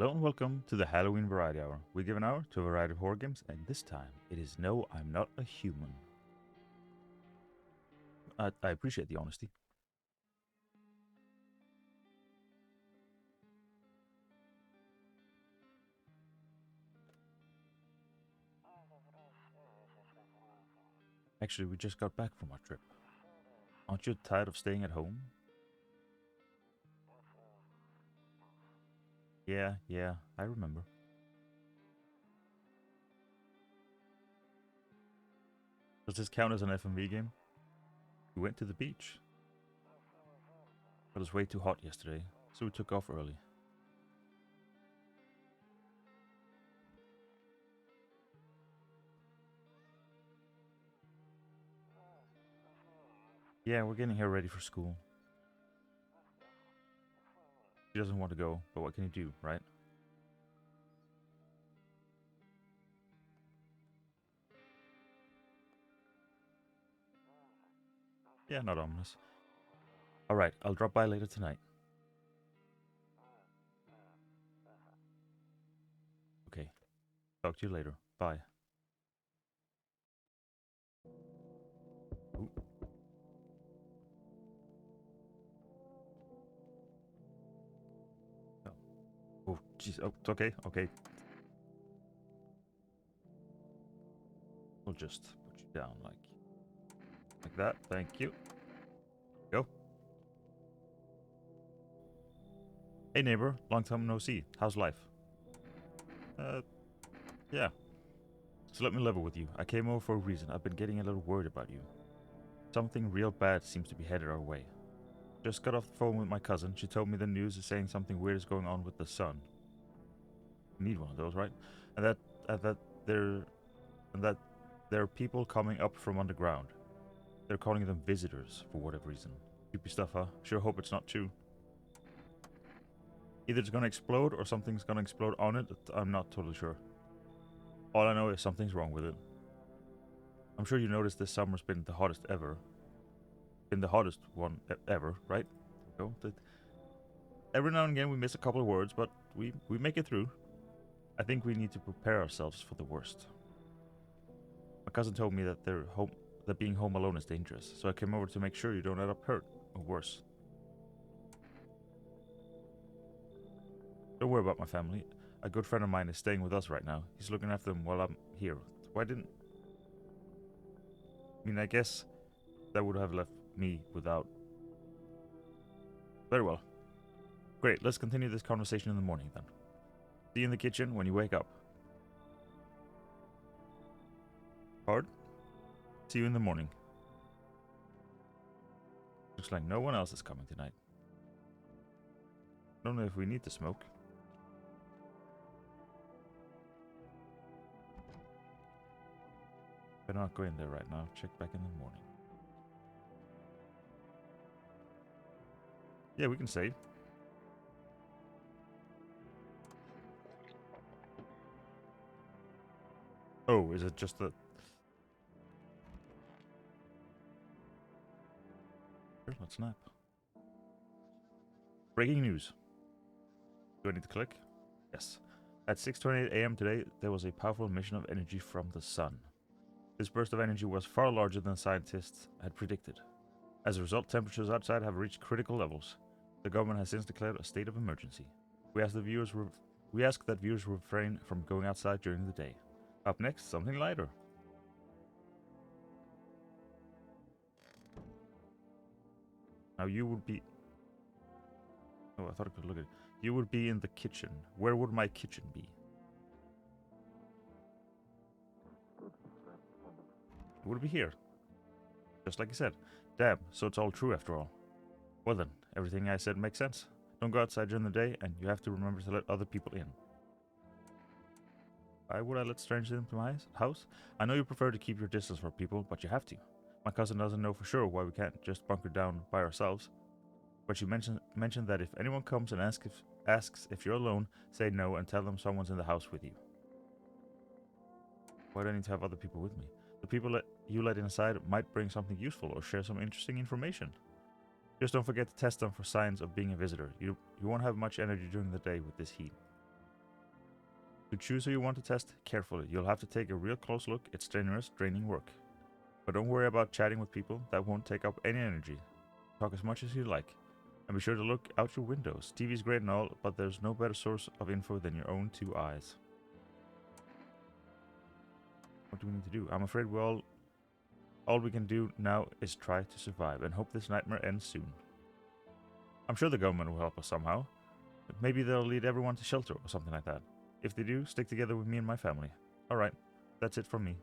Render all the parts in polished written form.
Hello and welcome to the Halloween Variety Hour. We give an hour to a variety of horror games, and this time it is No, I'm Not a Human. I appreciate the honesty. Actually, we just got back from our trip. Aren't you tired of staying at home? Yeah, I remember. Does this count as an FMV game? We went to the beach. It was way too hot yesterday, so we took off early. Yeah, we're getting here ready for school. She doesn't want to go, but what can you do, right? Yeah, not ominous. Alright, I'll drop by later tonight. Okay, talk to you later. Bye. Ooh. Oh, jeez. Oh, it's okay. Okay. We'll just put you down like that. Thank you. Go. Hey neighbor, long time no see. How's life? Uh, yeah. So let me level with you. I came over for a reason. I've been getting a little worried about you. Something real bad seems to be headed our way. Just got off the phone with my cousin. She told me the news is saying something weird is going on with the sun. You need one of those, right? And that there and that there are people coming up from underground. They're calling them visitors for whatever reason. Creepy stuff, huh? Sure hope it's not true. Either it's gonna explode or something's gonna explode on it. I'm not totally sure. All I know is something's wrong with it. I'm sure you noticed this summer's been the hottest ever. Been the hottest one ever, right? So that every now and again we miss a couple of words, but we make it through. I think we need to prepare ourselves for the worst. My cousin told me that being home alone is dangerous, so I came over to make sure you don't end up hurt or worse. Don't worry about my family. A good friend of mine is staying with us right now. He's looking after them while I'm here. Why didn't... I mean, I guess that would have left me without... Very well. Great, let's continue this conversation in the morning then. See you in the kitchen when you wake up. Hard? See you in the morning. Looks like no one else is coming tonight. Don't know if we need to smoke. Better not go in there right now. Check back in the morning. Yeah, we can save. Oh, is it just the... Here, let's snap. Breaking news. Do I need to click? Yes. At 6:28 a.m. today, there was a powerful emission of energy from the sun. This burst of energy was far larger than scientists had predicted. As a result, temperatures outside have reached critical levels. The government has since declared a state of emergency. We ask that viewers refrain from going outside during the day. Up next, something lighter. Now you would be... Oh, I thought I could look at it. You would be in the kitchen. Where would my kitchen be? It would be here. Just like you said. Damn, so it's all true after all. Well then, everything I said makes sense. Don't go outside during the day, and you have to remember to let other people in. Why would I let strangers into my house? I know you prefer to keep your distance from people, but you have to. My cousin doesn't know for sure why we can't just bunker down by ourselves. But she mentioned that if anyone comes and asks if you're alone, say no and tell them someone's in the house with you. Why do I need to have other people with me? The people that you let inside might bring something useful or share some interesting information. Just don't forget to test them for signs of being a visitor. You won't have much energy during the day with this heat. To choose who you want to test carefully, you'll have to take a real close look. It's strenuous, draining work. But don't worry about chatting with people. That won't take up any energy. Talk as much as you like. And be sure to look out your windows. TV's great and all, but there's no better source of info than your own two eyes. What do we need to do? I'm afraid all we can do now is try to survive and hope this nightmare ends soon. I'm sure the government will help us somehow. Maybe they'll lead everyone to shelter or something like that. If they do, stick together with me and my family. Alright, that's it from me.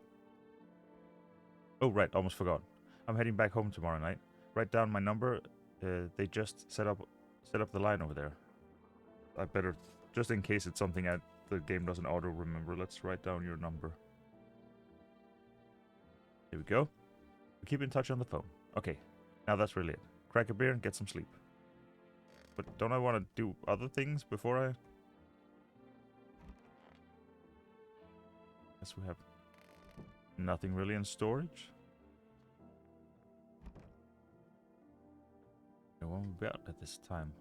Oh right, almost forgot. I'm heading back home tomorrow night. Write down my number. They just set up the line over there. I better, just in case it's something the game doesn't auto remember, let's write down your number. Here we go. We keep in touch on the phone. Okay, now that's really it. Crack a beer and get some sleep. But don't I want to do other things before I... Guess we have nothing really in storage. No one will be out at this time.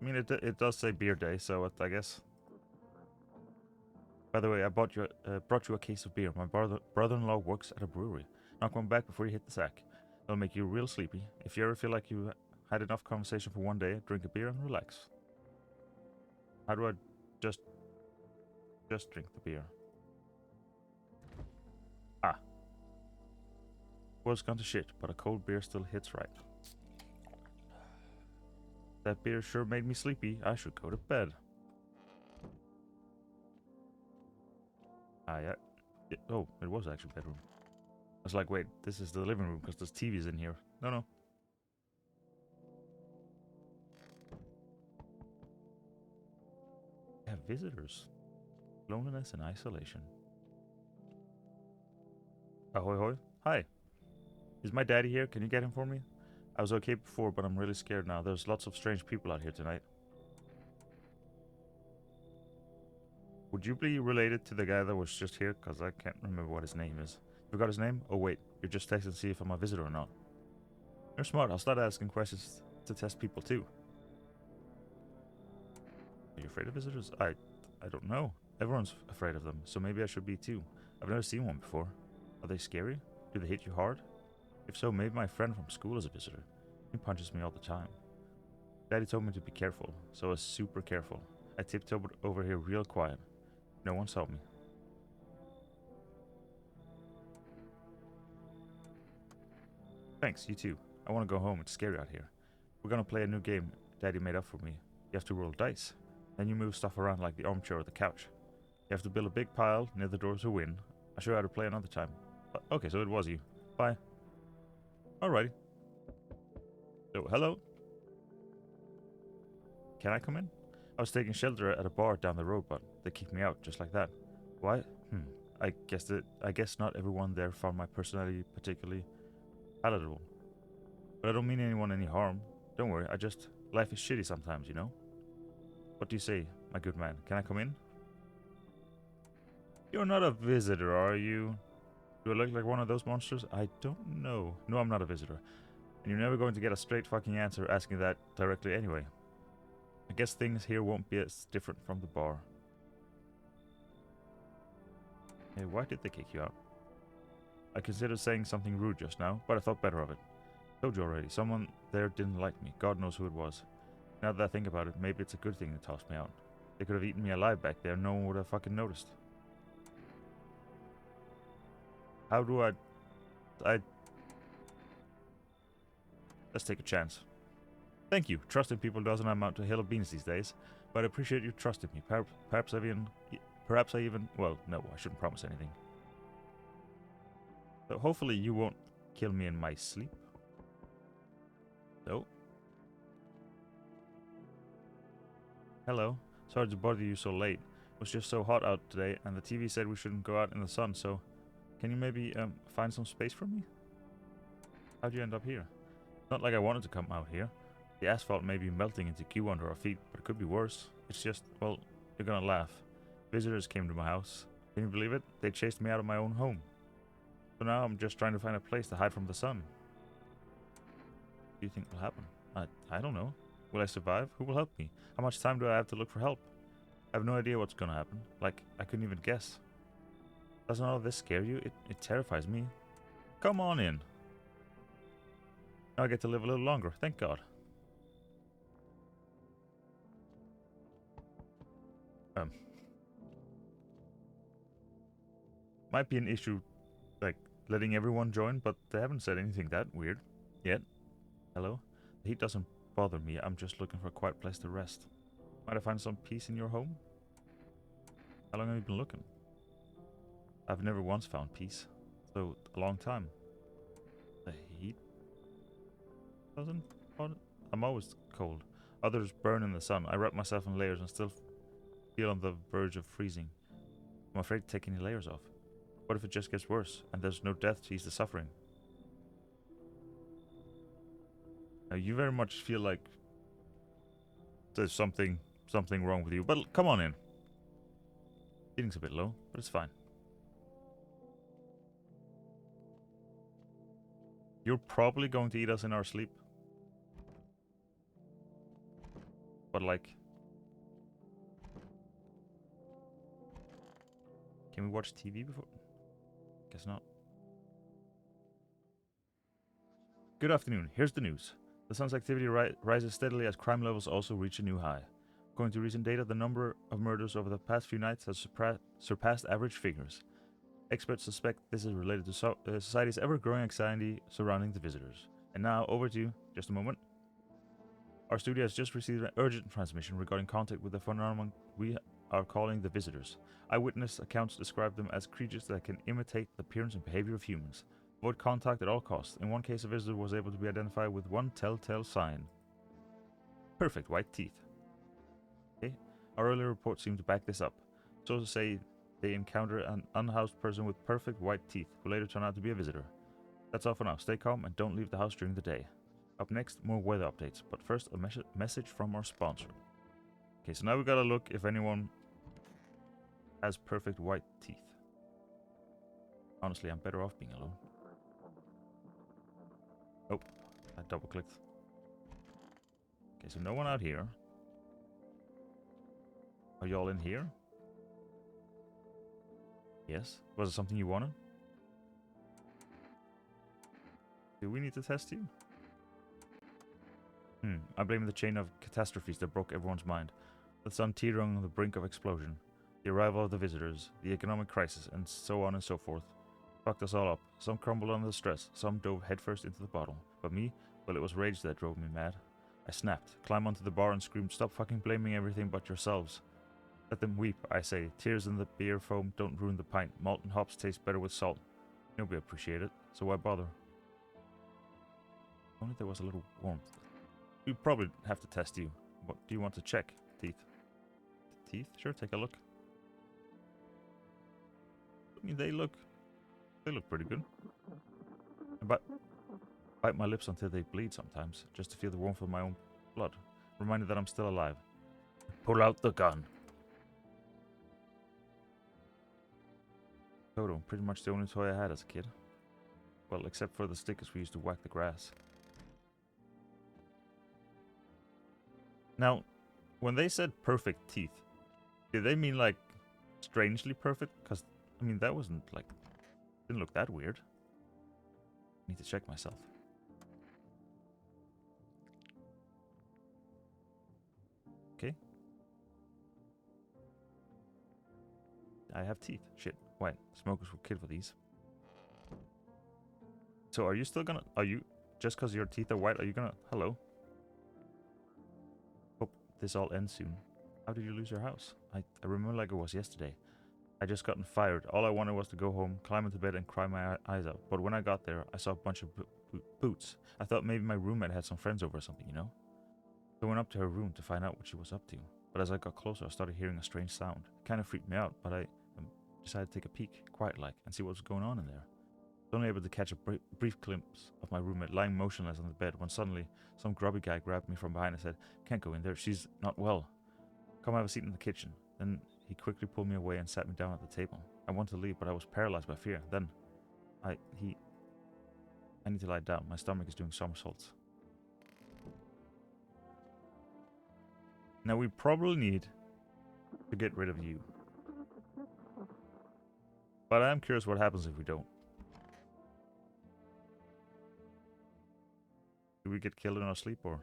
I mean, it does say beer day, so I guess. By the way, I brought you a case of beer. My brother-in-law works at a brewery. Knock one back before you hit the sack. It'll make you real sleepy. If you ever feel like you had enough conversation for one day, drink a beer and relax. How do I just drink the beer? Ah. World's gone to shit, but a cold beer still hits right. That beer sure made me sleepy. I should go to bed. Ah, yeah. Oh, it was actually bedroom. I was like, wait, this is the living room because there's TVs in here. No. I have visitors. Loneliness and isolation. Ahoy hoy. Hi. Is my daddy here? Can you get him for me? I was okay before, but I'm really scared now. There's lots of strange people out here tonight. Would you be related to the guy that was just here? Because I can't remember what his name is. You forgot his name? Oh wait, you're just texting to see if I'm a visitor or not. You're smart. I'll start asking questions to test people too. Are you afraid of visitors? I don't know. Everyone's afraid of them, so maybe I should be too. I've never seen one before. Are they scary? Do they hit you hard? If so, maybe my friend from school is a visitor. He punches me all the time. Daddy told me to be careful, so I was super careful. I tiptoed over here real quiet. No one saw me. Thanks, you too. I want to go home. It's scary out here. We're gonna play a new game Daddy made up for me. You have to roll dice. Then you move stuff around like the armchair or the couch. You have to build a big pile near the door to win. I'll show you how to play another time. Okay, so it was you. Bye. Alrighty. So, hello. Can I come in? I was taking shelter at a bar down the road, but they kicked me out just like that. Why? I guess not everyone there found my personality particularly palatable. But I don't mean anyone any harm. Don't worry, life is shitty sometimes, you know? What do you say, my good man? Can I come in? You're not a visitor, are you? Do I look like one of those monsters? I don't know. No, I'm not a visitor. And you're never going to get a straight fucking answer asking that directly anyway. I guess things here won't be as different from the bar. Hey, why did they kick you out? I considered saying something rude just now, but I thought better of it. Told you already, someone there didn't like me. God knows who it was. Now that I think about it, maybe it's a good thing they tossed me out. They could have eaten me alive back there, no one would have fucking noticed. How do I... Let's take a chance. Thank you. Trusting people doesn't amount to a hill of beans these days, but I appreciate you trusting me. Perhaps I even... Well, no, I shouldn't promise anything. So hopefully you won't kill me in my sleep. No. Hello. Sorry to bother you so late. It was just so hot out today, and the TV said we shouldn't go out in the sun, so... Can you maybe find some space for me? How'd you end up here? Not like I wanted to come out here. The asphalt may be melting into goo under our feet, but it could be worse. It's just, well, you're gonna laugh. Visitors came to my house. Can you believe it? They chased me out of my own home. So now I'm just trying to find a place to hide from the sun. do you think will happen? I don't know. Will I survive? Who will help me? How much time do I have to look for help? I have no idea what's gonna happen. Like, I couldn't even guess. Doesn't all of this scare you? It terrifies me. Come on in. Now I get to live a little longer, thank God. Might be an issue, like, letting everyone join, but they haven't said anything that weird yet. Hello? The heat doesn't bother me, I'm just looking for a quiet place to rest. Might I find some peace in your home? How long have you been looking? I've never once found peace. So, a long time. The heat doesn't bother? I'm always cold. Others burn in the sun. I wrap myself in layers and still feel on the verge of freezing. I'm afraid to take any layers off. What if it just gets worse, and there's no death to ease the suffering? Now, you very much feel like there's something wrong with you, but come on in. Feeling's a bit low, but it's fine. You're probably going to eat us in our sleep. But like... Can we watch TV before? Guess not. Good afternoon, here's the news. The sun's activity rises steadily as crime levels also reach a new high. According to recent data, the number of murders over the past few nights has surpassed average figures. Experts suspect this is related to society's ever-growing anxiety surrounding the visitors. And now, over to you, just a moment. Our studio has just received an urgent transmission regarding contact with the phenomenon we are calling the visitors. Eyewitness accounts describe them as creatures that can imitate the appearance and behavior of humans. Avoid contact at all costs. In one case, a visitor was able to be identified with one telltale sign. Perfect white teeth. Okay. Our earlier reports seem to back this up. Sources say they encounter an unhoused person with perfect white teeth who later turned out to be a visitor. That's all for now. Stay calm and don't leave the house during the day. Up next, more weather updates, but first a message from our sponsor. Okay, so now we gotta look if anyone has perfect white teeth. Honestly, I'm better off being alone. Oh, I double clicked. Okay, so no one out here. Are y'all in here? Yes. Was it something you wanted? Do we need to test you? I blame the chain of catastrophes that broke everyone's mind. The sun teetering on the brink of explosion. The arrival of the visitors, the economic crisis, and so on and so forth. Fucked us all up. Some crumbled under the stress, some dove headfirst into the bottle. But me? Well, it was rage that drove me mad. I snapped, climbed onto the bar and screamed, "Stop fucking blaming everything but yourselves." Let them weep, I say. Tears in the beer foam don't ruin the pint. Malt and hops taste better with salt. Nobody appreciate it, so why bother? Only there was a little warmth. We probably have to test you. What do you want to check? Teeth. Teeth? Sure, take a look. I mean, they look pretty good. But bite my lips until they bleed sometimes, just to feel the warmth of my own blood. Reminded that I'm still alive. Pull out the gun. Toto, pretty much the only toy I had as a kid. Well, except for the stickers we used to whack the grass. Now, when they said perfect teeth, did they mean like strangely perfect? Because, I mean, that wasn't like, didn't look that weird. I need to check myself. Okay. I have teeth. Shit. Why? Smokers will kill for these. So are you still gonna, just because your teeth are white, are you gonna, hello? Hope this all ends soon. How did you lose your house? I remember like it was yesterday. I just gotten fired. All I wanted was to go home, climb into bed and cry my eyes out. But when I got there, I saw a bunch of boots. I thought maybe my roommate had some friends over or something, you know? I went up to her room to find out what she was up to. But as I got closer, I started hearing a strange sound. It kind of freaked me out, but I decided to take a peek, quiet-like, and see what was going on in there. I was only able to catch a brief glimpse of my roommate lying motionless on the bed when suddenly some grubby guy grabbed me from behind and said, "Can't go in there, she's not well. Come have a seat in the kitchen." Then he quickly pulled me away and sat me down at the table. I wanted to leave, but I was paralyzed by fear. Then, I need to lie down. My stomach is doing somersaults. Now we probably need to get rid of you. But I am curious what happens if we don't. Do we get killed in our sleep or?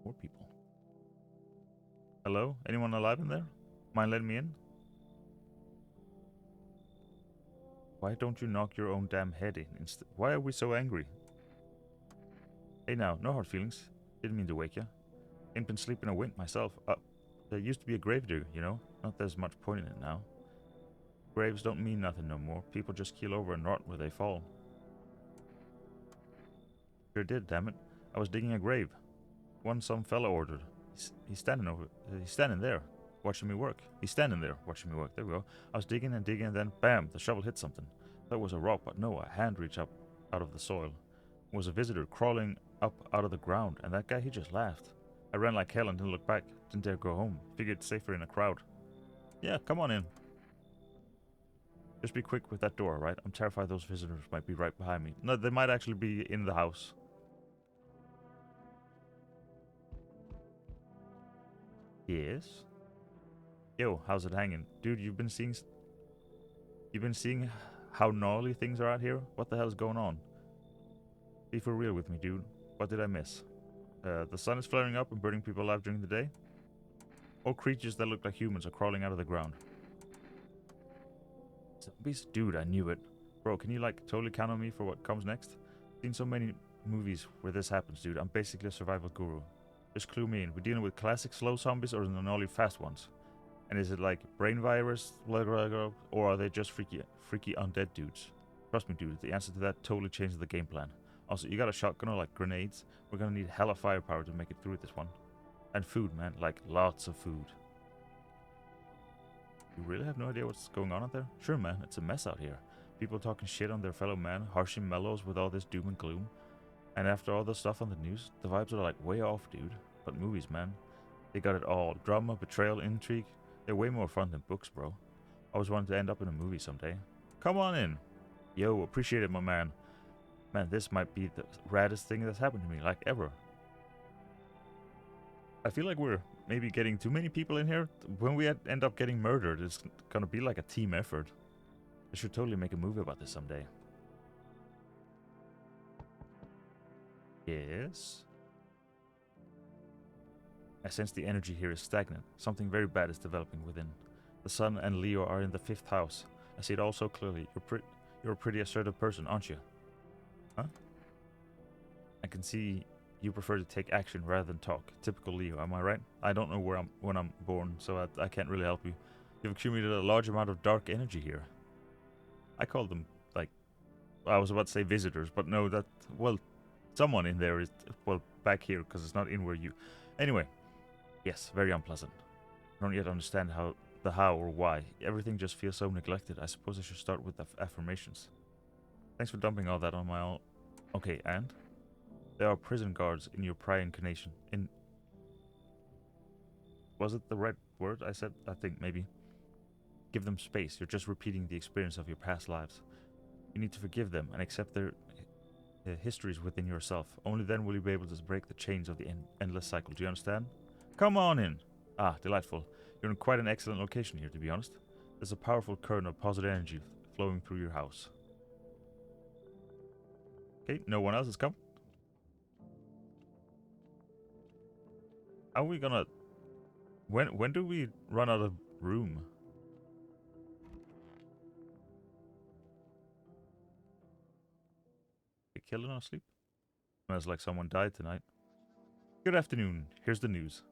More people. Hello? Anyone alive in there? Mind letting me in? Why don't you knock your own damn head in instead? Why are we so angry? Hey now, no hard feelings. Didn't mean to wake you. Ain't been sleeping a wink myself. There used to be a gravedigger, you know? Not there's much point in it now. Graves don't mean nothing no more. People just keel over and rot where they fall. Sure did, damn it. I was digging a grave. One some fella ordered. He's standing there, watching me work. He's standing there, watching me work. There we go. I was digging and digging, and then bam, the shovel hit something. That was a rock, but no, a hand reached up out of the soil. It was a visitor crawling up out of the ground, and that guy, he just laughed. I ran like hell and didn't look back. Didn't dare go home. Figured safer in a crowd. Yeah, come on in. Just be quick with that door, right? I'm terrified those visitors might be right behind me. No, they might actually be in the house. Yes? Yo, how's it hanging? Dude, you've been seeing how gnarly things are out here? What the hell is going on? Be for real with me, dude. What did I miss? The sun is flaring up and burning people alive during the day? All creatures that look like humans are crawling out of the ground. Zombies? Dude, I knew it. Bro, can you like totally count on me for what comes next? Seen so many movies where this happens, dude. I'm basically a survival guru. Just clue me in. We're dealing with classic slow zombies or the gnarly fast ones? And is it like brain virus, or are they just freaky undead dudes? Trust me, dude, the answer to that totally changes the game plan. Also, you got a shotgun or like grenades? We're gonna need hella firepower to make it through this one. And food, man, like lots of food. You really have no idea what's going on out there? Sure, man, it's a mess out here. People talking shit on their fellow man, harshing mellows with all this doom and gloom. And after all the stuff on the news, the vibes are like way off, dude. But movies, man, they got it all. Drama, betrayal, intrigue. They're way more fun than books, bro. I always wanted to end up in a movie someday. Come on in. Yo, appreciate it, my man. Man, this might be the raddest thing that's happened to me, like ever. I feel like we're maybe getting too many people in here. When we end up getting murdered, it's gonna be like a team effort. I should totally make a movie about this someday. Yes? I sense the energy here is stagnant. Something very bad is developing within. The sun and Leo are in the 5th house. I see it all so clearly. You're a pretty assertive person, aren't you? Huh? I can see you prefer to take action rather than talk. Typical Leo, am I right? I don't know when I'm born, so I can't really help you. You've accumulated a large amount of dark energy here. I call them, like, I was about to say visitors, but no, that, well, someone in there is, well, back here, because it's not in where you... Anyway, yes, very unpleasant. I don't yet understand how or why. Everything just feels so neglected. I suppose I should start with the affirmations. Thanks for dumping all that on my own. Okay, and? There are prison guards in your prior incarnation. Was it the right word I said? I think, maybe. Give them space. You're just repeating the experience of your past lives. You need to forgive them and accept their histories within yourself. Only then will you be able to break the chains of the endless cycle. Do you understand? Come on in! Ah, delightful. You're in quite an excellent location here, to be honest. There's a powerful current of positive energy flowing through your house. Okay, no one else has come. How are we gonna... When do we run out of room? They killed in our sleep? Smells like someone died tonight. Good afternoon. Here's the news.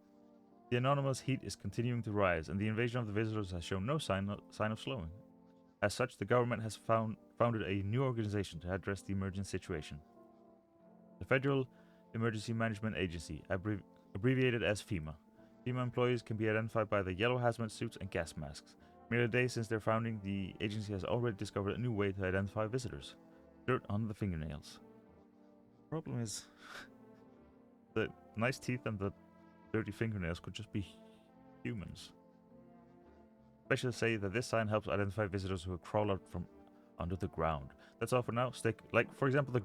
The anonymous heat is continuing to rise, and the invasion of the visitors has shown no sign of slowing. As such, the government has founded a new organization to address the emergent situation. The Federal Emergency Management Agency, abbreviated as FEMA. FEMA employees can be identified by the yellow hazmat suits and gas masks. Merely a day since their founding, the agency has already discovered a new way to identify visitors. Dirt on the fingernails. The problem is, the nice teeth and the dirty fingernails could just be humans. Specialists say that this sign helps identify visitors who crawl out from under the ground. That's all for now. Like, for example, the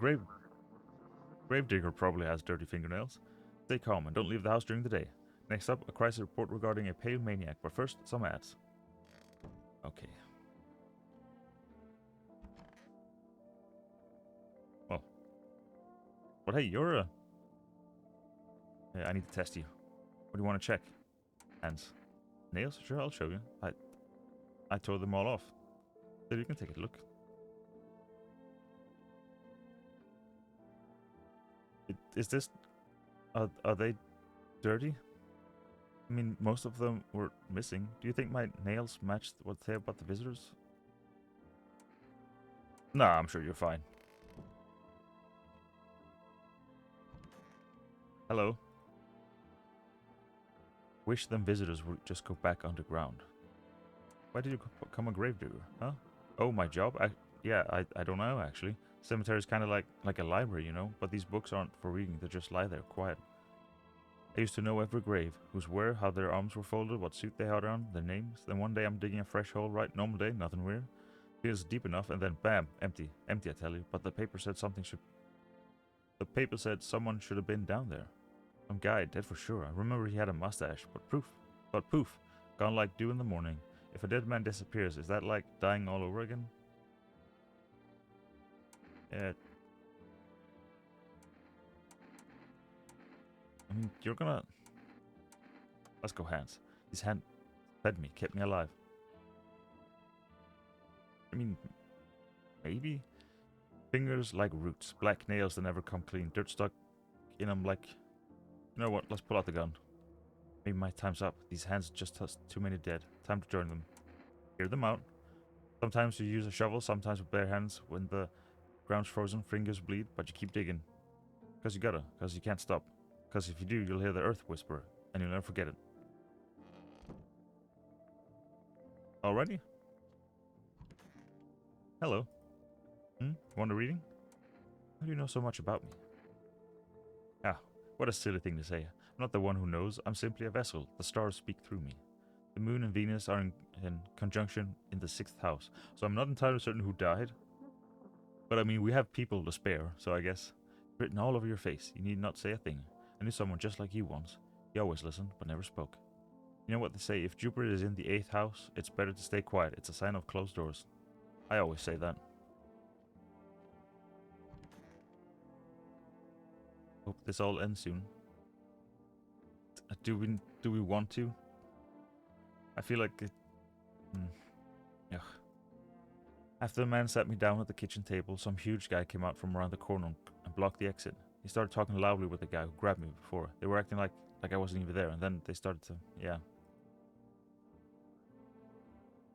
gravedigger probably has dirty fingernails. Stay calm and don't leave the house during the day. Next up, a crisis report regarding a pale maniac, but first, some ads. Okay. Well. But hey, you're a... Yeah, I need to test you. What do you want to check? Hands. Nails? Sure, I'll show you. I tore them all off. So you can take a look. Is this... Are they dirty? I mean, most of them were missing. Do you think my nails matched what they say about the visitors? Nah, I'm sure you're fine. Hello. Wish them visitors would just go back underground. Why did you become a gravedigger, huh? Oh, my job? I don't know, actually. Cemetery is kind of like a library, you know? But these books aren't for reading, they just lie there, quiet. I used to know every grave, who's where, how their arms were folded, what suit they had on, their names. Then one day I'm digging a fresh hole, right? Normal day, nothing weird. Feels deep enough, and then bam, empty. Empty, I tell you. But the paper said The paper said someone should have been down there. Some guy, dead for sure. I remember he had a mustache, but poof, gone like dew in the morning. If a dead man disappears, is that like dying all over again? Yeah. I mean, you're gonna... Let's go, hands. His hand fed me, kept me alive. I mean, maybe? Fingers like roots, black nails that never come clean, dirt stuck in them like... You know what, let's pull out the gun. Maybe my time's up. These hands just touched too many dead. Time to join them. Hear them out. Sometimes you use a shovel, sometimes with bare hands. When the ground's frozen, fingers bleed, but you keep digging. Because you gotta, because you can't stop. Because if you do, you'll hear the earth whisper, and you'll never forget it. Already? Hello. Want a reading? How do you know so much about me? Ah, what a silly thing to say. I'm not the one who knows, I'm simply a vessel. The stars speak through me. The moon and Venus are in conjunction in the 6th house, so I'm not entirely certain who died. But I mean, we have people to spare, so I guess. Written all over your face, you need not say a thing. I knew someone just like you once. He always listened, but never spoke. You know what they say, if Jupiter is in the 8th house, it's better to stay quiet. It's a sign of closed doors. I always say that. Hope this all ends soon. Do we want to? I feel like it... Ugh. After the man sat me down at the kitchen table, some huge guy came out from around the corner and blocked the exit. He started talking loudly with the guy who grabbed me before. They were acting like I wasn't even there, and then they started to... Yeah.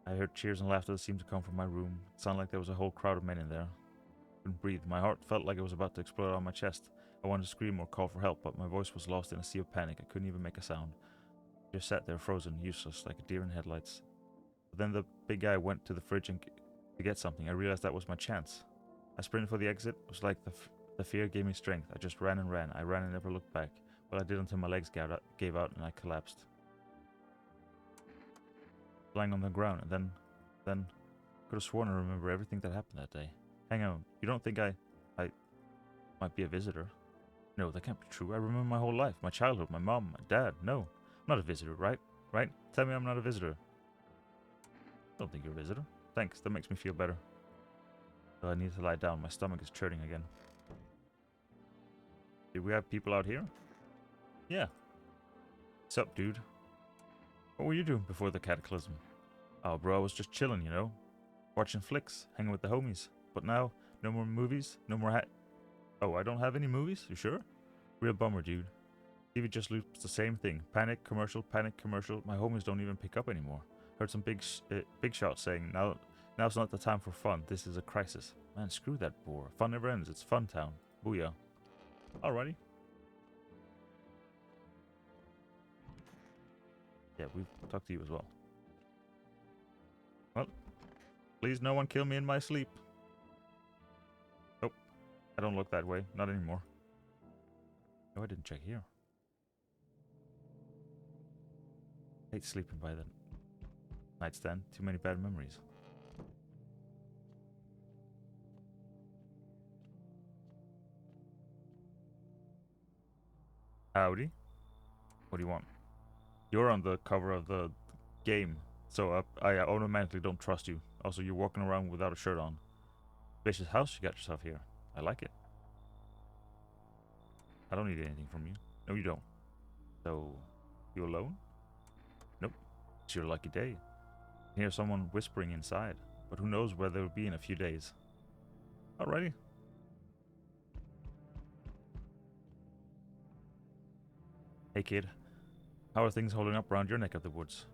I heard cheers and laughter that seemed to come from my room. It sounded like there was a whole crowd of men in there. I couldn't breathe. My heart felt like it was about to explode out of my chest. I wanted to scream or call for help, but my voice was lost in a sea of panic. I couldn't even make a sound. I just sat there frozen, useless, like a deer in headlights. But then the big guy went to the fridge to get something. I realized that was my chance. I sprinted for the exit. It was like the fear gave me strength. I just ran and ran. I ran and never looked back. Well, I did until my legs gave out and I collapsed. Lying on the ground, and then could have sworn I remember everything that happened that day. Hang on, you don't think I might be a visitor? No, that can't be true. I remember my whole life, my childhood, my mom, my dad. No, I'm not a visitor, right? Right? Tell me I'm not a visitor. I don't think you're a visitor. Thanks, that makes me feel better. So I need to lie down. My stomach is churning again. Did we have people out here? Yeah. Sup, dude? What were you doing before the cataclysm? Oh, bro, I was just chilling, you know? Watching flicks, hanging with the homies. But now, no more movies, no more Oh, I don't have any movies? You sure? Real bummer, dude. TV just loops the same thing. Panic, commercial, panic, commercial. My homies don't even pick up anymore. Heard some big shots saying, now's not the time for fun. This is a crisis. Man, screw that bore. Fun never ends. It's Fun Town. Booyah. Alrighty. Yeah, we've talked to you as well. Well, please no one kill me in my sleep. Nope. I don't look that way. Not anymore. Oh, I didn't check here. Hate sleeping by the nightstand. Too many bad memories. Howdy. What do you want? You're on the cover of the game, so I automatically don't trust you. Also, you're walking around without a shirt on. Spacious house you got yourself here. I like it. I don't need anything from you. No, you don't. So, you alone? Nope. It's your lucky day. I hear someone whispering inside, but who knows where they'll be in a few days. Alrighty. Hey kid, how are things holding up around your neck of the woods?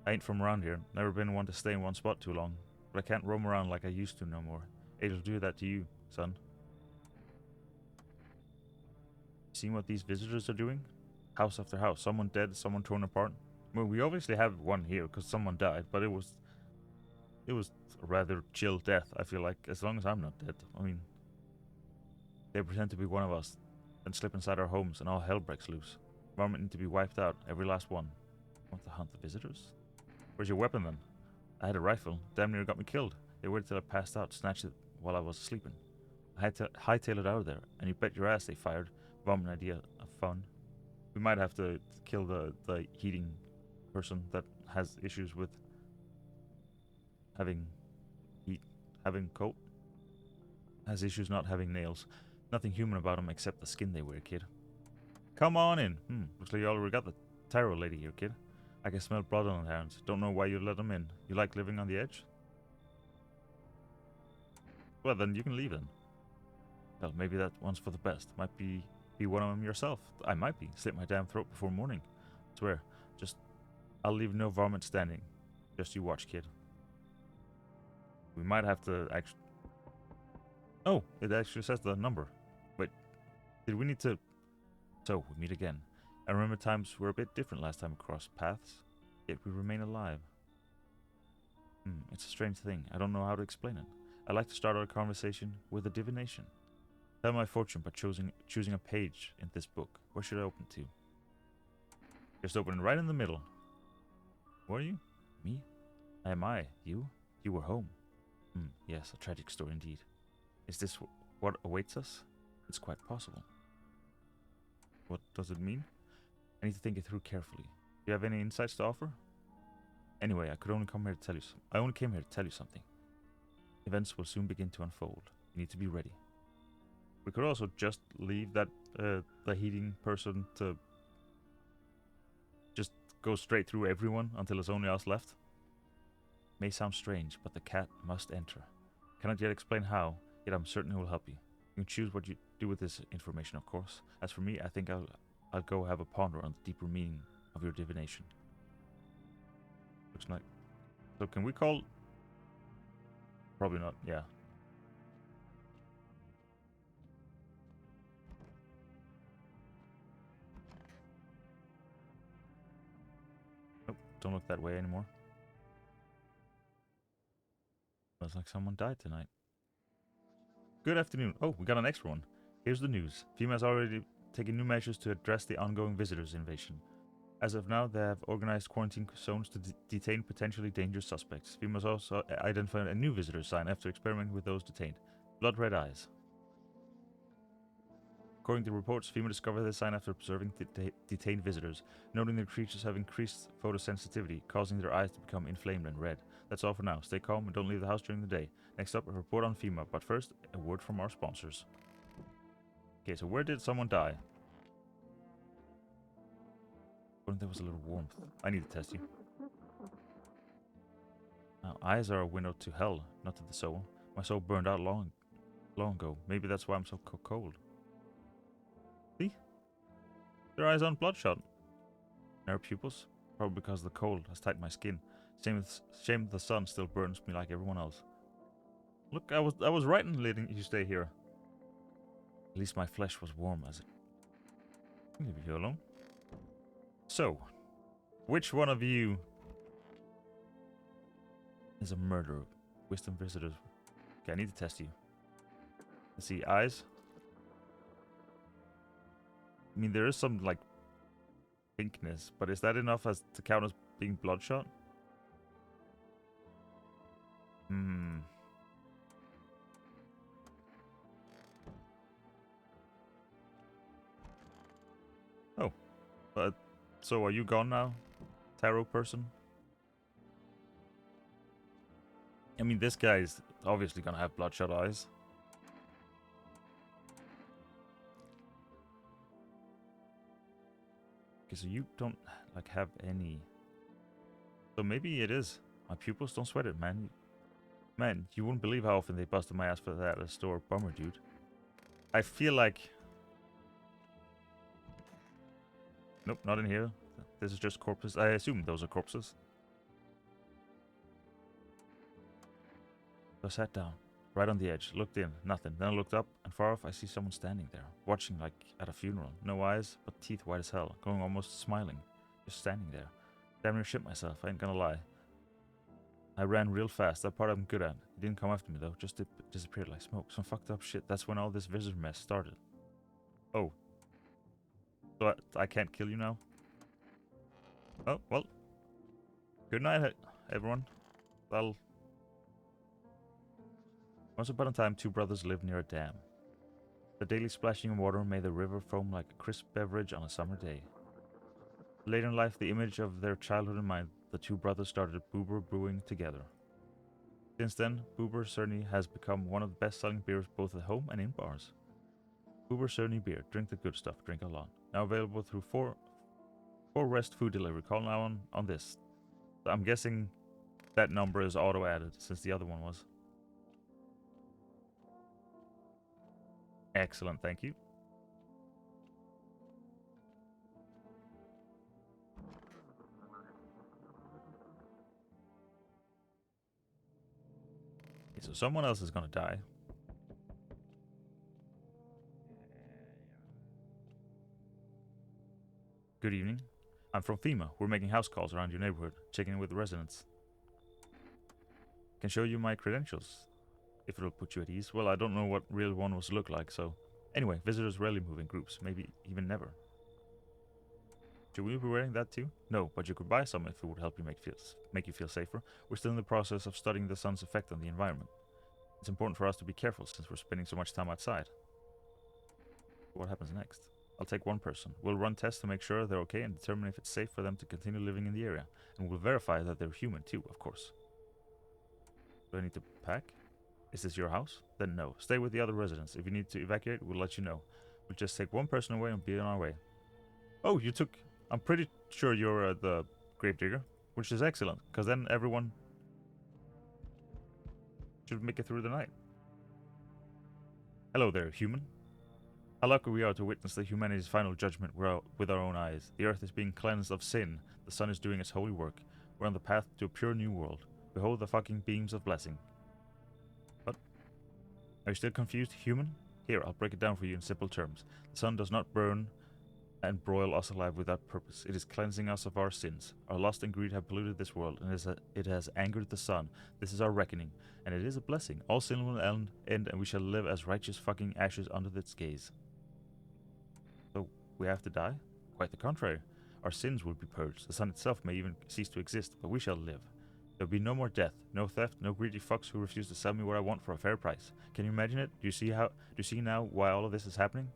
I ain't from around here, never been one to stay in one spot too long, but I can't roam around like I used to no more. It'll do that to you, son. Seen what these visitors are doing? House after house, someone dead, someone torn apart. Well, we obviously have one here because someone died, but it was a rather chill death, I feel like, as long as I'm not dead. I mean, they pretend to be one of us, then slip inside our homes and all hell breaks loose. Varmint need to be wiped out, every last one. Want to hunt the visitors? Where's your weapon then? I had a rifle, damn near got me killed. They waited till I passed out, snatched it while I was sleeping. I had to hightail it out of there, and you bet your ass they fired. Varmint idea of fun. We might have to kill the heating person that has issues with having heat, having coat. Has issues not having nails. Nothing human about them except the skin they wear, kid. Come on in. Looks like you already got the tarot lady here, kid. I can smell blood on the hands. Don't know why you let them in. You like living on the edge? Well, then you can leave then. Well, maybe that one's for the best. Might be one of them yourself. I might be. Slit my damn throat before morning. Swear. Just, I'll leave no varmint standing. Just you watch, kid. We might have to actually... Oh, it actually says the number. Wait, did we need to... So, we meet again. I remember times were a bit different last time we crossed paths, yet we remain alive. It's a strange thing. I don't know how to explain it. I like to start our conversation with a divination. Tell my fortune by choosing a page in this book. Where should I open to? Just open it right in the middle. Who are you? Me? Am I? You? You were home. Yes, a tragic story indeed. Is this what awaits us? It's quite possible. What does it mean? I need to think it through carefully. Do you have any insights to offer? Anyway, I only came here to tell you something. Events will soon begin to unfold. You need to be ready. We could also just leave that the heating person to just go straight through everyone until there's only us left. May sound strange, but the cat must enter. Cannot yet explain how, yet I'm certain it will help you. You can choose what you do with this information, of course. As for me, I think I'll go have a ponder on the deeper meaning of your divination. Looks like... So can we call... Probably not, yeah. Nope, don't look that way anymore. Looks like someone died tonight. Good afternoon. Oh, we got an extra one. Here's the news. FEMA has already taken new measures to address the ongoing visitors invasion. As of now, they have organized quarantine zones to detain potentially dangerous suspects. FEMA has also identified a new visitor sign after experimenting with those detained. Blood red eyes. According to reports, FEMA discovered this sign after observing detained visitors, noting their creatures have increased photosensitivity, causing their eyes to become inflamed and red. That's all for now. Stay calm and don't leave the house during the day. Next up, a report on FEMA, but first, a word from our sponsors. Okay, so where did someone die? I think there was a little warmth. I need to test you. Now, eyes are a window to hell, not to the soul. My soul burned out long ago. Maybe that's why I'm so cold. See? Their eyes aren't bloodshot. Narrow pupils? Probably because the cold has tightened my skin. Shame the sun still burns me like everyone else. Look, I was right in letting you stay here. At least my flesh was warm as it. Leave you alone. So, which one of you is a murderer? Wisdom visitors. Okay, I need to test you. Let's see, eyes. I mean, there is some, like, pinkness, but is that enough as to count as being bloodshot? Oh. But so are you gone now, tarot person? I mean, this guy's obviously gonna have bloodshot eyes. Okay, so you don't like have any. So maybe it is. My pupils, don't sweat it, man. Man, you wouldn't believe how often they busted my ass for that at a store. Bummer, dude. I feel like... Nope, not in here. This is just corpses. I assume those are corpses. So I sat down, right on the edge, looked in, nothing. Then I looked up, and far off I see someone standing there, watching like at a funeral. No eyes, but teeth white as hell, going almost smiling. Just standing there. Damn near shit myself, I ain't gonna lie. I ran real fast, that part I'm good at. He didn't come after me though, just disappeared like smoke. Some fucked up shit. That's when all this visitor mess started. Oh. So I can't kill you now? Oh, well. Good night, everyone. Well. Once upon a time, two brothers lived near a dam. The daily splashing of water made the river foam like a crisp beverage on a summer day. Later in life, the image of their childhood in mind, the two brothers started Boober Brewing together. Since then, Boober Cerny has become one of the best-selling beers both at home and in bars. Boober Cerny beer, drink the good stuff, drink a lot. Now available through four Rest food delivery. Call now on this. I'm guessing that number is auto-added since the other one was. Excellent, thank you. Okay, so someone else is gonna die. Good evening. I'm from FEMA. We're making house calls around your neighborhood, checking in with the residents. Can show you my credentials, if it'll put you at ease. Well, I don't know what real one was look like, so... Anyway, visitors rarely move in groups, maybe even never. Should we be wearing that too? No, but you could buy some if it would help you make you feel safer. We're still in the process of studying the sun's effect on the environment. It's important for us to be careful since we're spending so much time outside. What happens next? I'll take one person. We'll run tests to make sure they're okay and determine if it's safe for them to continue living in the area. And we'll verify that they're human too, of course. Do I need to pack? Is this your house? Then no. Stay with the other residents. If you need to evacuate, we'll let you know. We'll just take one person away and be on our way. Oh, you took... I'm pretty sure you're the gravedigger, which is excellent, because then everyone should make it through the night. Hello there, human. How lucky we are to witness the humanity's final judgment with our own eyes. The earth is being cleansed of sin. The sun is doing its holy work. We're on the path to a pure new world. Behold the fucking beams of blessing. What? Are you still confused, human? Here, I'll break it down for you in simple terms. The sun does not burn and broil us alive without purpose. It is cleansing us of our sins. Our lust and greed have polluted this world, and it has angered the sun. This is our reckoning, and it is a blessing. All sin will end, and we shall live as righteous fucking ashes under its gaze. So, we have to die? Quite the contrary. Our sins will be purged. The sun itself may even cease to exist, but we shall live. There will be no more death, no theft, no greedy fucks who refuse to sell me what I want for a fair price. Can you imagine it? Do you see now why all of this is happening?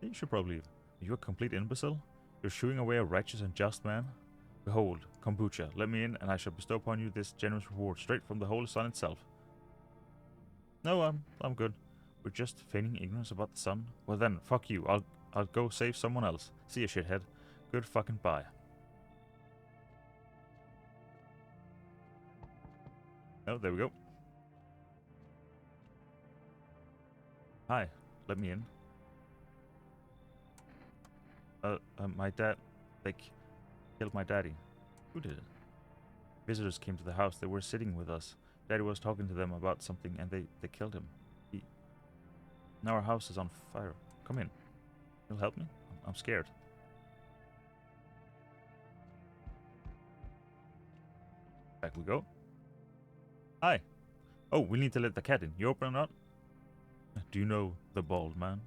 You should probably leave. Are you a complete imbecile? You're shooing away a righteous and just man? Behold, kombucha, let me in, and I shall bestow upon you this generous reward straight from the holy sun itself. No, I'm good. We're just feigning ignorance about the sun. Well then, fuck you. I'll go save someone else. See ya, shithead. Good fucking bye. Oh, there we go. Hi, let me in. My dad, like, killed my daddy. Who did it? Visitors came to the house. They were sitting with us. Daddy was talking to them about something, and they killed him. Now our house is on fire. Come in. You'll help me? I'm scared. Back we go. Hi. Oh, we need to let the cat in. You open or not? Do you know the bald man?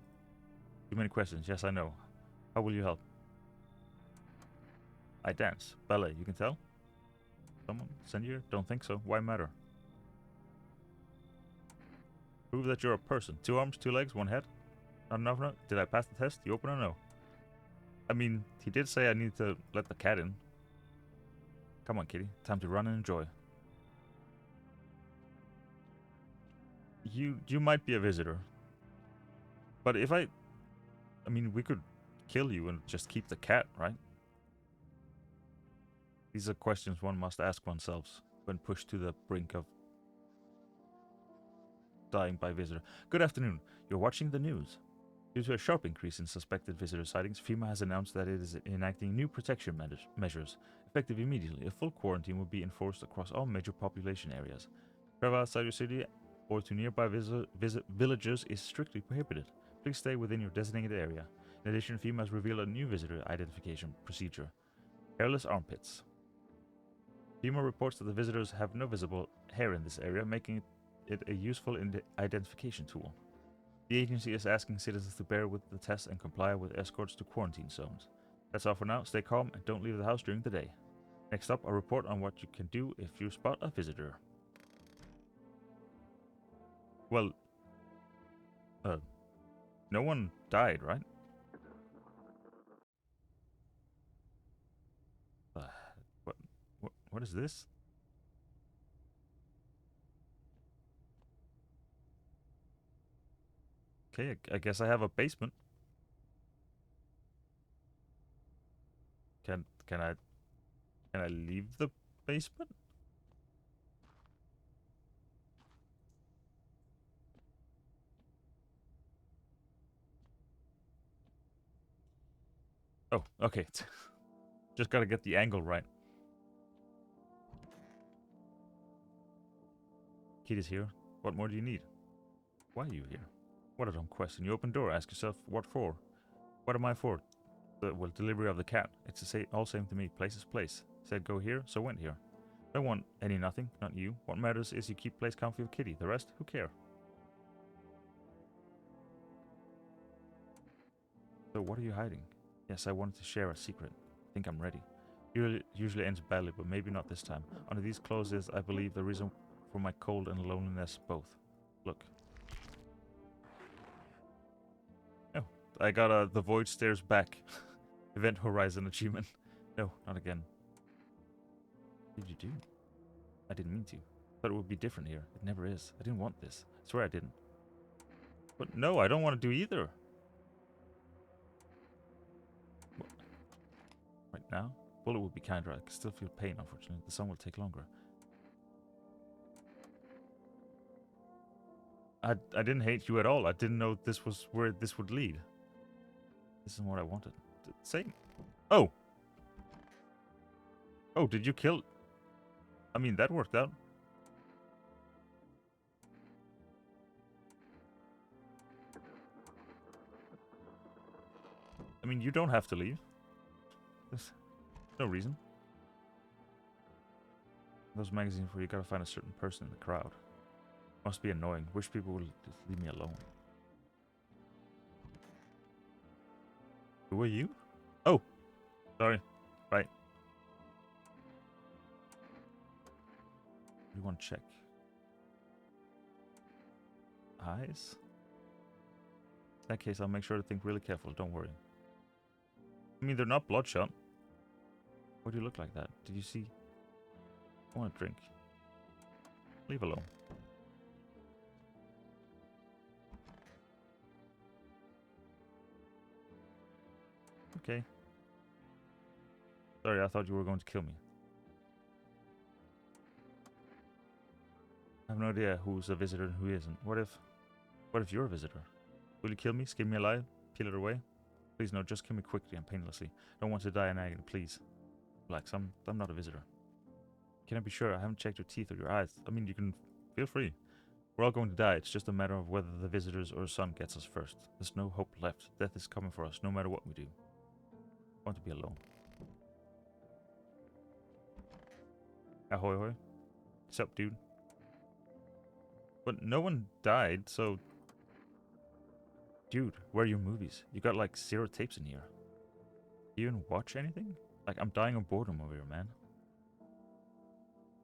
Too many questions. Yes, I know. How will you help? I dance. Ballet, you can tell? Someone send you here? Don't think so. Why matter? Prove that you're a person. 2 arms, 2 legs, 1 head. Not enough? No? Did I pass the test? You open or no? I mean, he did say I need to let the cat in. Come on, kitty. Time to run and enjoy. You might be a visitor. But if I mean, we could kill you and just keep the cat, right? These are questions one must ask oneself when pushed to the brink of dying by visitor. Good afternoon. You're watching the news. Due to a sharp increase in suspected visitor sightings, FEMA has announced that it is enacting new protection measures. Effective immediately, a full quarantine will be enforced across all major population areas. Travel outside your city or to nearby villages is strictly prohibited. Please stay within your designated area. In addition, FEMA has revealed a new visitor identification procedure. Hairless armpits. FEMA reports that the visitors have no visible hair in this area, making it a useful identification tool. The agency is asking citizens to bear with the test and comply with escorts to quarantine zones. That's all for now. Stay calm and don't leave the house during the day. Next up, a report on what you can do if you spot a visitor. Well, no one died, right? What is this? Okay, I guess I have a basement. Can I leave the basement? Oh, okay. Just gotta get the angle right. Kid is here. What more do you need? Why are you here? What a dumb question. You open door, ask yourself, what for? What am I for? Well, delivery of the cat. It's all same to me. Place is place. Said go here, so went here. Don't want any nothing, not you. What matters is you keep place comfy with kitty. The rest, who care? So what are you hiding? Yes, I wanted to share a secret. I think I'm ready. Usually ends badly, but maybe not this time. Under these clothes is, I believe, the reason for my cold and loneliness both. Look. Oh, I got the void stares back. Event Horizon achievement. No, not again. What did you do? I didn't mean to. Thought it would be different here. It never is. I didn't want this. I swear I didn't. But no, I don't want to do either. What? Right now? Bullet would be kinder. I can still feel pain, unfortunately. The sun will take longer. I didn't hate you at all. I didn't know this was where this would lead. This isn't what I wanted. Same. Oh! Oh, did you kill... I mean, that worked out. I mean, you don't have to leave. There's no reason. Those magazines where you gotta find a certain person in the crowd. Must be annoying. Wish people would just leave me alone. Who are you? Oh! Sorry. Right. We want to check. Eyes? In that case, I'll make sure to think really careful. Don't worry. I mean, they're not bloodshot. Why do you look like that? Did you see? I want a drink. Leave alone. Okay. Sorry, I thought you were going to kill me. I have no idea who's a visitor and who isn't. What if you're a visitor? Will you kill me, skin me alive, peel it away? Please no, just kill me quickly and painlessly. Don't want to die in agony, please. Relax, I'm not a visitor. Can I be sure? I haven't checked your teeth or your eyes. I mean, you can feel free. We're all going to die. It's just a matter of whether the visitors or sun gets us first. There's no hope left. Death is coming for us, no matter what we do. I want to be alone. Ahoy hoy. What's up, dude? But no one died, so... Dude, where are your movies? You got like 0 tapes in here. Do you even watch anything? Like, I'm dying of boredom over here, man.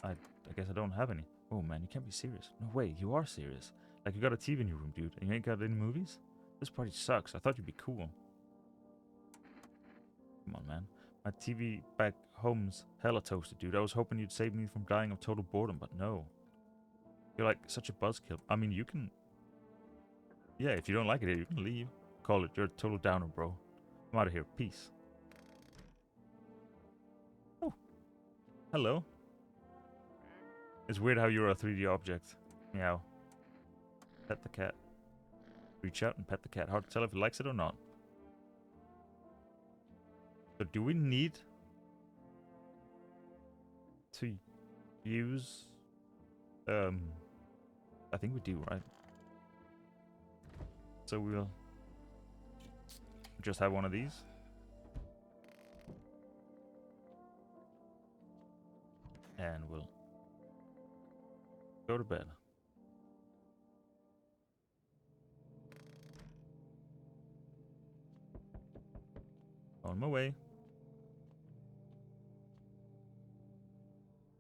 I guess I don't have any. Oh, man, you can't be serious. No way, you are serious. Like, you got a TV in your room, dude, and you ain't got any movies? This party sucks. I thought you'd be cool. Come on, man. My TV back home's hella toasted, dude. I was hoping you'd save me from dying of total boredom, but no. You're like such a buzzkill. I mean, you can... Yeah, if you don't like it here, you can leave. Call it. You're a total downer, bro. I'm out of here. Peace. Oh. Hello. It's weird how you're a 3D object. Meow. Pet the cat. Reach out and pet the cat. Hard to tell if it likes it or not. So do we need to use... I think we do, right? So we'll just have one of these. And we'll go to bed. On my way.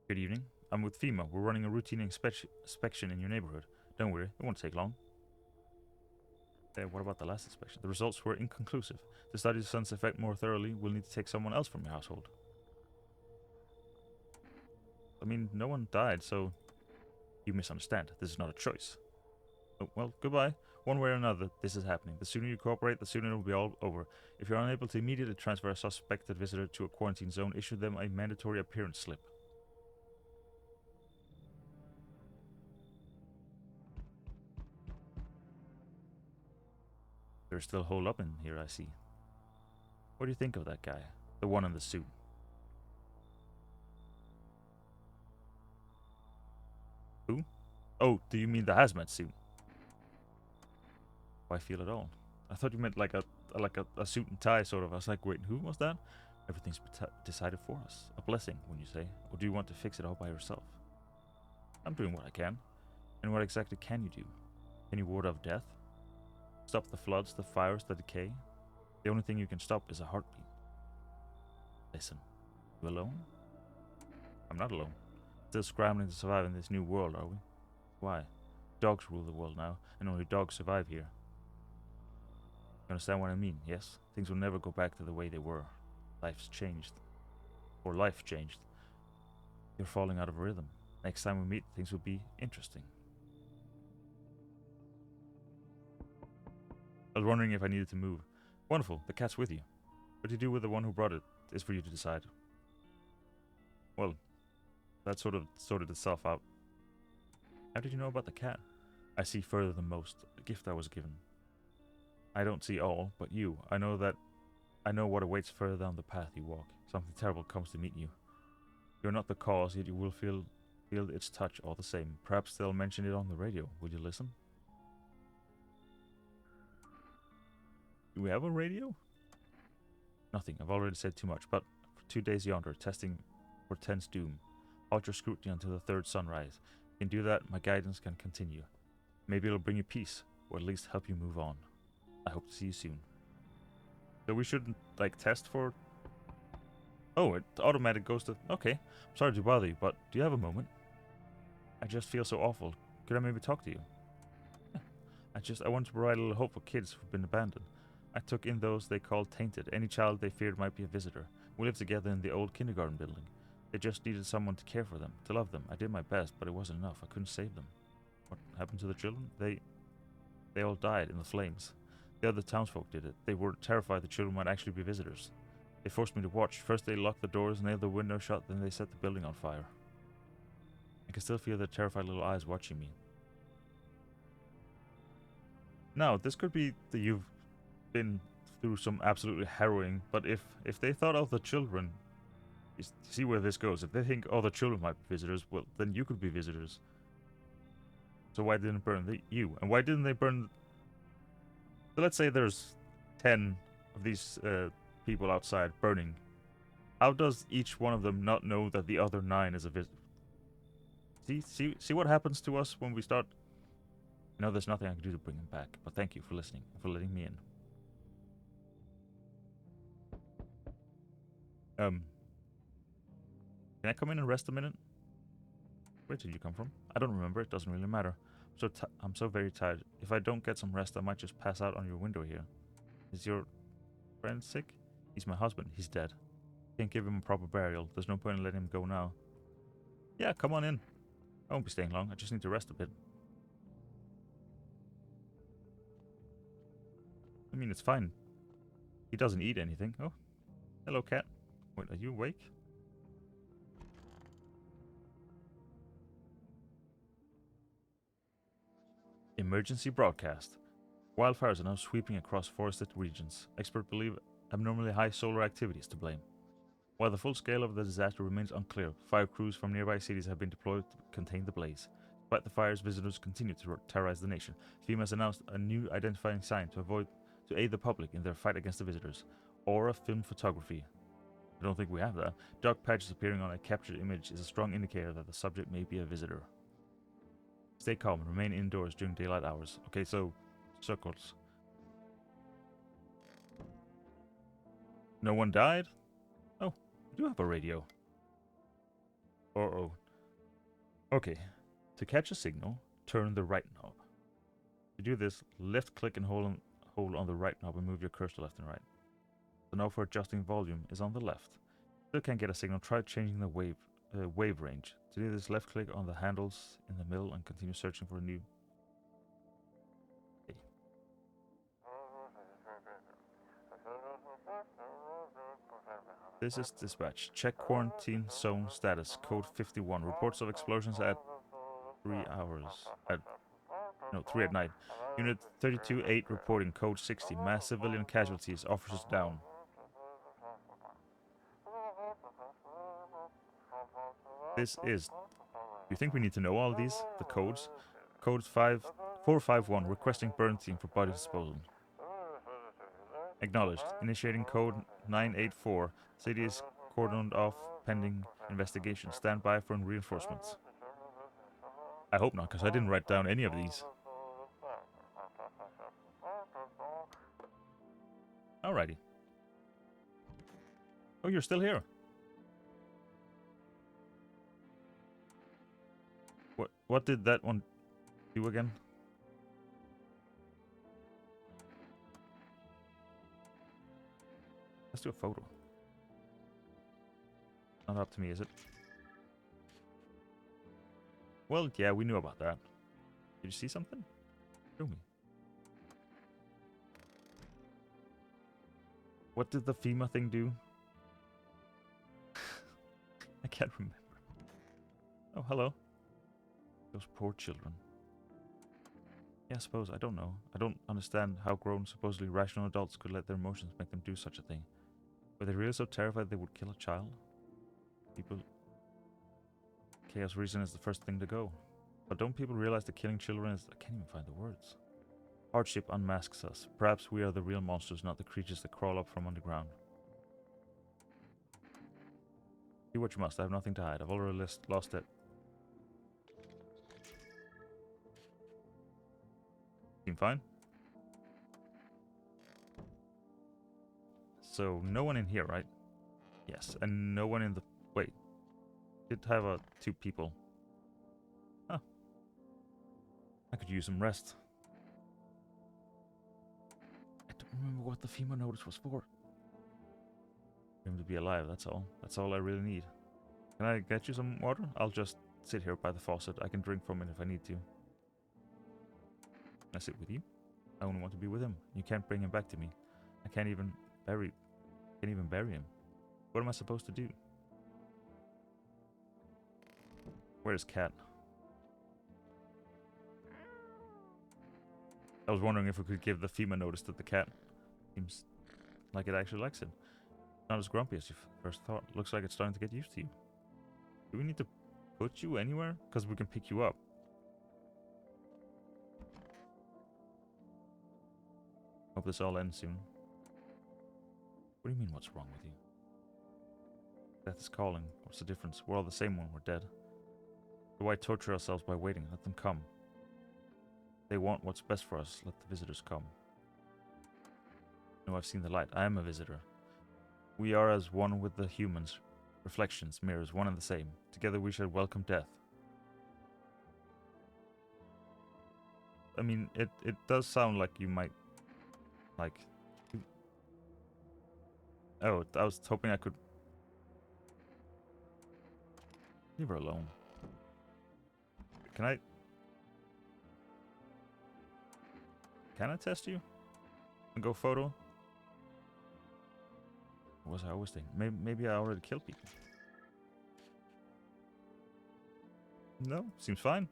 Good evening. I'm with FEMA. We're running a routine inspection in your neighborhood. Don't worry, it won't take long. What about the last inspection? The results were inconclusive. To study the sun's effect more thoroughly, we'll need to take someone else from your household. I mean, no one died, so you misunderstand. This is not a choice. Oh, well, goodbye. One way or another, this is happening. The sooner you cooperate, the sooner it will be all over. If you're unable to immediately transfer a suspected visitor to a quarantine zone, issue them a mandatory appearance slip. There's still a hole up in here, I see. What do you think of that guy? The one in the suit. Who? Oh, do you mean the hazmat suit? Why feel at all? I thought you meant like a suit and tie sort of. I was like, wait, who was that? Everything's decided for us. A blessing, when you say. Or do you want to fix it all by yourself? I'm doing what I can. And what exactly can you do? Can you ward off death? Stop the floods, the fires, the decay? The only thing you can stop is a heartbeat. Listen, you alone? I'm not alone. Still scrambling to survive in this new world, are we? Why? Dogs rule the world now, and only dogs survive here. You understand what I mean, yes? Things will never go back to the way they were. Life's changed. Or life changed. You're falling out of rhythm. Next time we meet, things will be interesting. I was wondering if I needed to move. Wonderful, the cat's with you. What do you do with the one who brought it is for you to decide. Well, that sort of sorted itself out. How did you know about the cat? I see further than most. A gift I was given. I don't see all, but you. I know what awaits further down the path you walk. Something terrible comes to meet you. You're not the cause, yet you will feel its touch all the same. Perhaps they'll mention it on the radio. Will you listen? Do we have a radio? Nothing. I've already said too much, but for 2 days yonder, testing portends doom. Halt your scrutiny until the third sunrise. If you can do that, my guidance can continue. Maybe it'll bring you peace, or at least help you move on. I hope to see you soon. So we shouldn't, like, test for... Oh, it automatic goes to... Okay, I'm sorry to bother you, but do you have a moment? I just feel so awful. Could I maybe talk to you? Yeah. I want to provide a little hope for kids who've been abandoned. I took in those they called tainted. Any child they feared might be a visitor. We lived together in the old kindergarten building. They just needed someone to care for them, to love them. I did my best, but it wasn't enough. I couldn't save them. What happened to the children? They all died in the flames. The other townsfolk did it. They were terrified the children might actually be visitors. They forced me to watch. First they locked the doors, nailed the window shut, then they set the building on fire. I can still feel their terrified little eyes watching me. Now, this could be that you've been through some absolutely harrowing, but if they thought of the children, you see where this goes. If they think, oh, the children might be visitors, well, then you could be visitors. So why didn't it burn you? And why didn't they burn... So let's say there's 10 of these people outside burning. How does each one of them not know that the other 9 is a visitor? See what happens to us when we start... You know, there's nothing I can do to bring him back, but thank you for listening and for letting me in. Can I come in and rest a minute? Where did you come from? I don't remember. It doesn't really matter. I'm so very tired. If I don't get some rest, I might just pass out on your window here. Is your friend sick? He's my husband. He's dead. Can't give him a proper burial. There's no point in letting him go now. Yeah, come on in. I won't be staying long. I just need to rest a bit. I mean, it's fine. He doesn't eat anything. Oh, hello, cat. Wait, are you awake? Emergency broadcast. Wildfires are now sweeping across forested regions. Experts believe abnormally high solar activity is to blame. While the full scale of the disaster remains unclear, fire crews from nearby cities have been deployed to contain the blaze. Despite the fires, visitors continue to terrorize the nation. FEMA has announced a new identifying sign to aid the public in their fight against the visitors. Aura film photography. I don't think we have that. Dark patches appearing on a captured image is a strong indicator that the subject may be a visitor. Stay calm and remain indoors during daylight hours. Okay, so circles. No one died? Oh, we do have a radio. Uh-oh. Okay, to catch a signal, turn the right knob. To do this, left click and hold on the right knob and move your cursor left and right. The knob for adjusting volume is on the left. Still can't get a signal, try changing the wave range. To do this, left click on the handles in the middle and continue searching for a new... Okay. This is dispatch. Check quarantine zone status. Code 51. Reports of explosions at 3 hours. No, 3 at night. Unit 32-8 reporting. Code 60. Mass civilian casualties. Officers down. This is... You think we need to know all these? The codes? Code 451. Requesting burn team for body disposal. Acknowledged. Initiating code 984. City is cordoned off pending investigation. Stand by for reinforcements. I hope not, because I didn't write down any of these. Alrighty. Oh, you're still here. What did that one do again? Let's do a photo. Not up to me, is it? Well, yeah, we knew about that. Did you see something? Show me. What did the FEMA thing do? I can't remember. Oh, hello. Those poor children. Yeah, I suppose. I don't know. I don't understand how grown, supposedly rational adults could let their emotions make them do such a thing. Were they really so terrified they would kill a child? People... Chaos reason is the first thing to go. But don't people realize that killing children is... I can't even find the words. Hardship unmasks us. Perhaps we are the real monsters, not the creatures that crawl up from underground. Do what you must. I have nothing to hide. I've already lost it. Seem fine? So, no one in here, right? Yes, and no one in the... Wait. Did have 2 people. Huh. I could use some rest. I don't remember what the FEMA notice was for. For him to be alive, that's all. That's all I really need. Can I get you some water? I'll just sit here by the faucet. I can drink from it if I need to. Can I sit with you? I only want to be with him. You can't bring him back to me. I can't even bury him. What am I supposed to do? Where's Cat? I was wondering if we could give the FEMA notice to the cat. Seems like it actually likes it. Not as grumpy as you first thought. Looks like it's starting to get used to you. Do we need to put you anywhere? Because we can pick you up. Hope this all ends soon. What do you mean, what's wrong with you? Death is calling. What's the difference? We're all the same when we're dead. So why torture ourselves by waiting? Let them come. They want what's best for us. Let the visitors come. No, I've seen the light. I am a visitor. We are as one with the humans. Reflections, mirrors, one and the same. Together we shall welcome death. I mean, it does sound like you might... Like... Oh, I was hoping I could leave her alone. Can I? Can I test you? And go photo? Or was I always thinking? Maybe I already killed people. No, seems fine.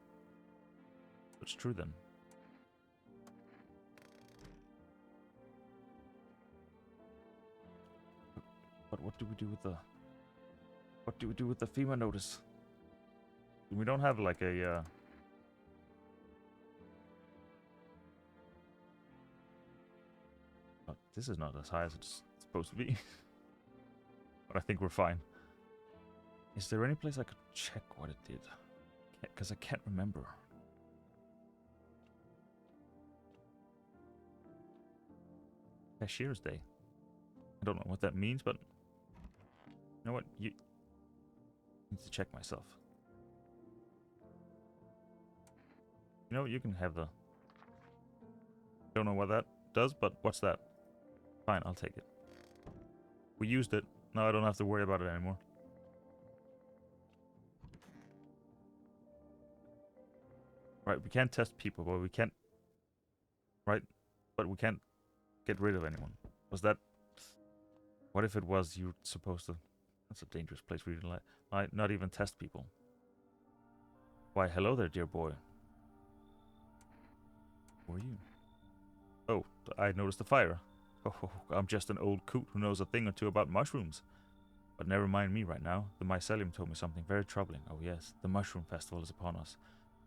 It's true then. But what do we do with the? What do we do with the FEMA notice? We don't have like a. Oh, this is not as high as it's supposed to be. But I think we're fine. Is there any place I could check what it did? Because I can't remember. Cashier's Day. I don't know what that means, but you know what? You need to check myself. You know, you can have the. Don't know what that does, but what's that? Fine, I'll take it. We used it. Now I don't have to worry about it anymore. Right, we can't test people, but we can't. Right, but we can't get rid of anyone. Was that? What if it was you supposed to? That's a dangerous place for you to not even test people. Why, hello there, dear boy. Who are you? Oh, I noticed the fire. Oh, I'm just an old coot who knows a thing or two about mushrooms. But never mind me right now. The mycelium told me something very troubling. Oh yes, the mushroom festival is upon us.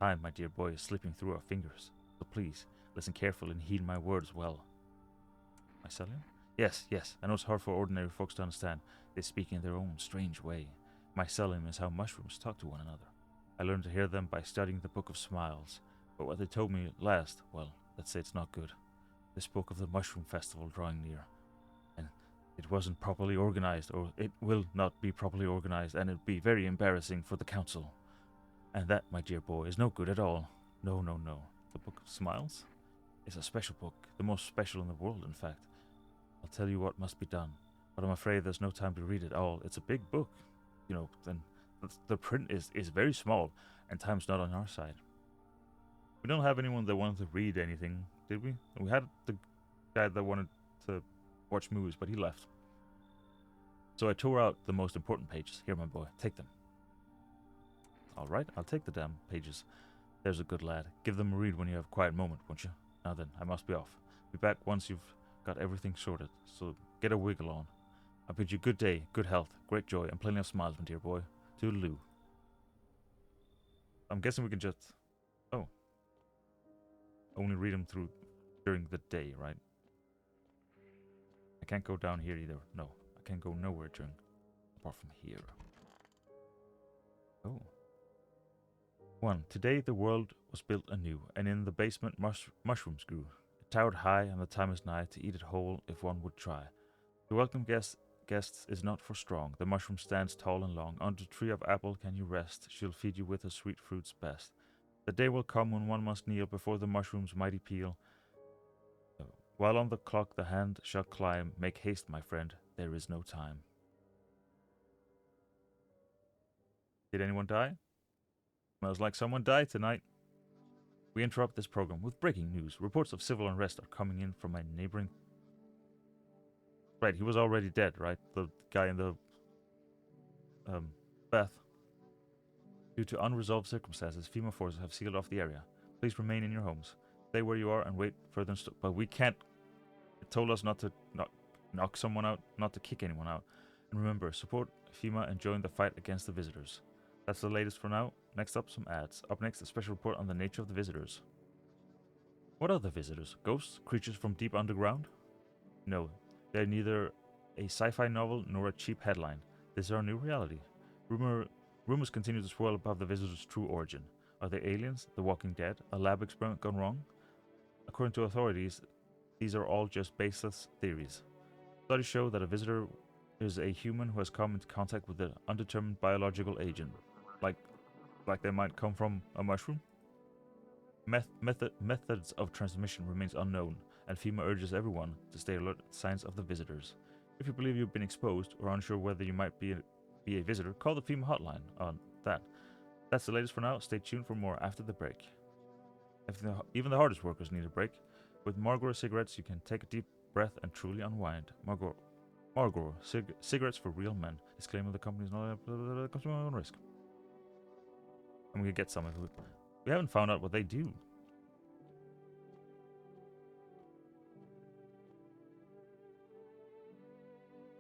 Time, my dear boy, is slipping through our fingers. So please, listen carefully and heed my words well. Mycelium? Yes, I know it's hard for ordinary folks to understand. They speak in their own strange way. Mycelium is how mushrooms talk to one another. I learned to hear them by studying the Book of Smiles. But what they told me last, well, let's say it's not good. They spoke of the mushroom festival drawing near. And it wasn't properly organized, or it will not be properly organized, and it'll be very embarrassing for the council. And that, my dear boy, is no good at all. No. The Book of Smiles is a special book, the most special in the world, in fact. I'll tell you what must be done, but I'm afraid there's no time to read it all. It's a big book, you know, and the print is very small, and time's not on our side. We don't have anyone that wanted to read anything, did we? We had the guy that wanted to watch movies, but he left. So I tore out the most important pages. Here, my boy, take them. All right, I'll take the damn pages. There's a good lad. Give them a read when you have a quiet moment, won't you? Now then, I must be off. Be back once you've got everything sorted, so get a wiggle on. I bid you good day, good health, great joy, and plenty of smiles, my dear boy. Toodaloo. I'm guessing we can just... Oh. Only read them through during the day, right? I can't go down here either. No, I can't go nowhere during... apart from here. Oh. 1. Today the world was built anew, and in the basement mushrooms grew. It towered high, and the time is nigh to eat it whole if one would try. To welcome guests is not for strong. The mushroom stands tall and long. Under tree of apple can you rest. She'll feed you with her sweet fruits best. The day will come when one must kneel before the mushroom's mighty peel. While on the clock the hand shall climb, make haste, my friend, there is no time. Did anyone die? Smells like someone died tonight. We interrupt this program with breaking news. Reports of civil unrest are coming in from a neighboring... Right, he was already dead, right? The guy in the bath. Due to unresolved circumstances, FEMA forces have sealed off the area. Please remain in your homes. Stay where you are and wait further. But we can't... It told us not to knock someone out, not to kick anyone out. And remember, support FEMA and join the fight against the visitors. That's the latest for now. Next up, some ads. Up next, a special report on the nature of the visitors. What are the visitors? Ghosts? Creatures from deep underground? No, they're neither a sci-fi novel nor a cheap headline. This is our new reality. Rumors continue to swirl about the visitors' true origin. Are they aliens? The Walking Dead? A lab experiment gone wrong? According to authorities, these are all just baseless theories. Studies show that a visitor is a human who has come into contact with an undetermined biological agent. Like they might come from a mushroom? Methods of transmission remains unknown, and FEMA urges everyone to stay alert to signs of the visitors. If you believe you've been exposed or unsure whether you might be a visitor, call the FEMA hotline on that. That's the latest for now. Stay tuned for more after the break. Even the hardest workers need a break. With Marlboro cigarettes, you can take a deep breath and truly unwind. Marlboro cigarettes for real men. Disclaimer: the company is not comes to my own risk. And we could get some if we haven't found out what they do.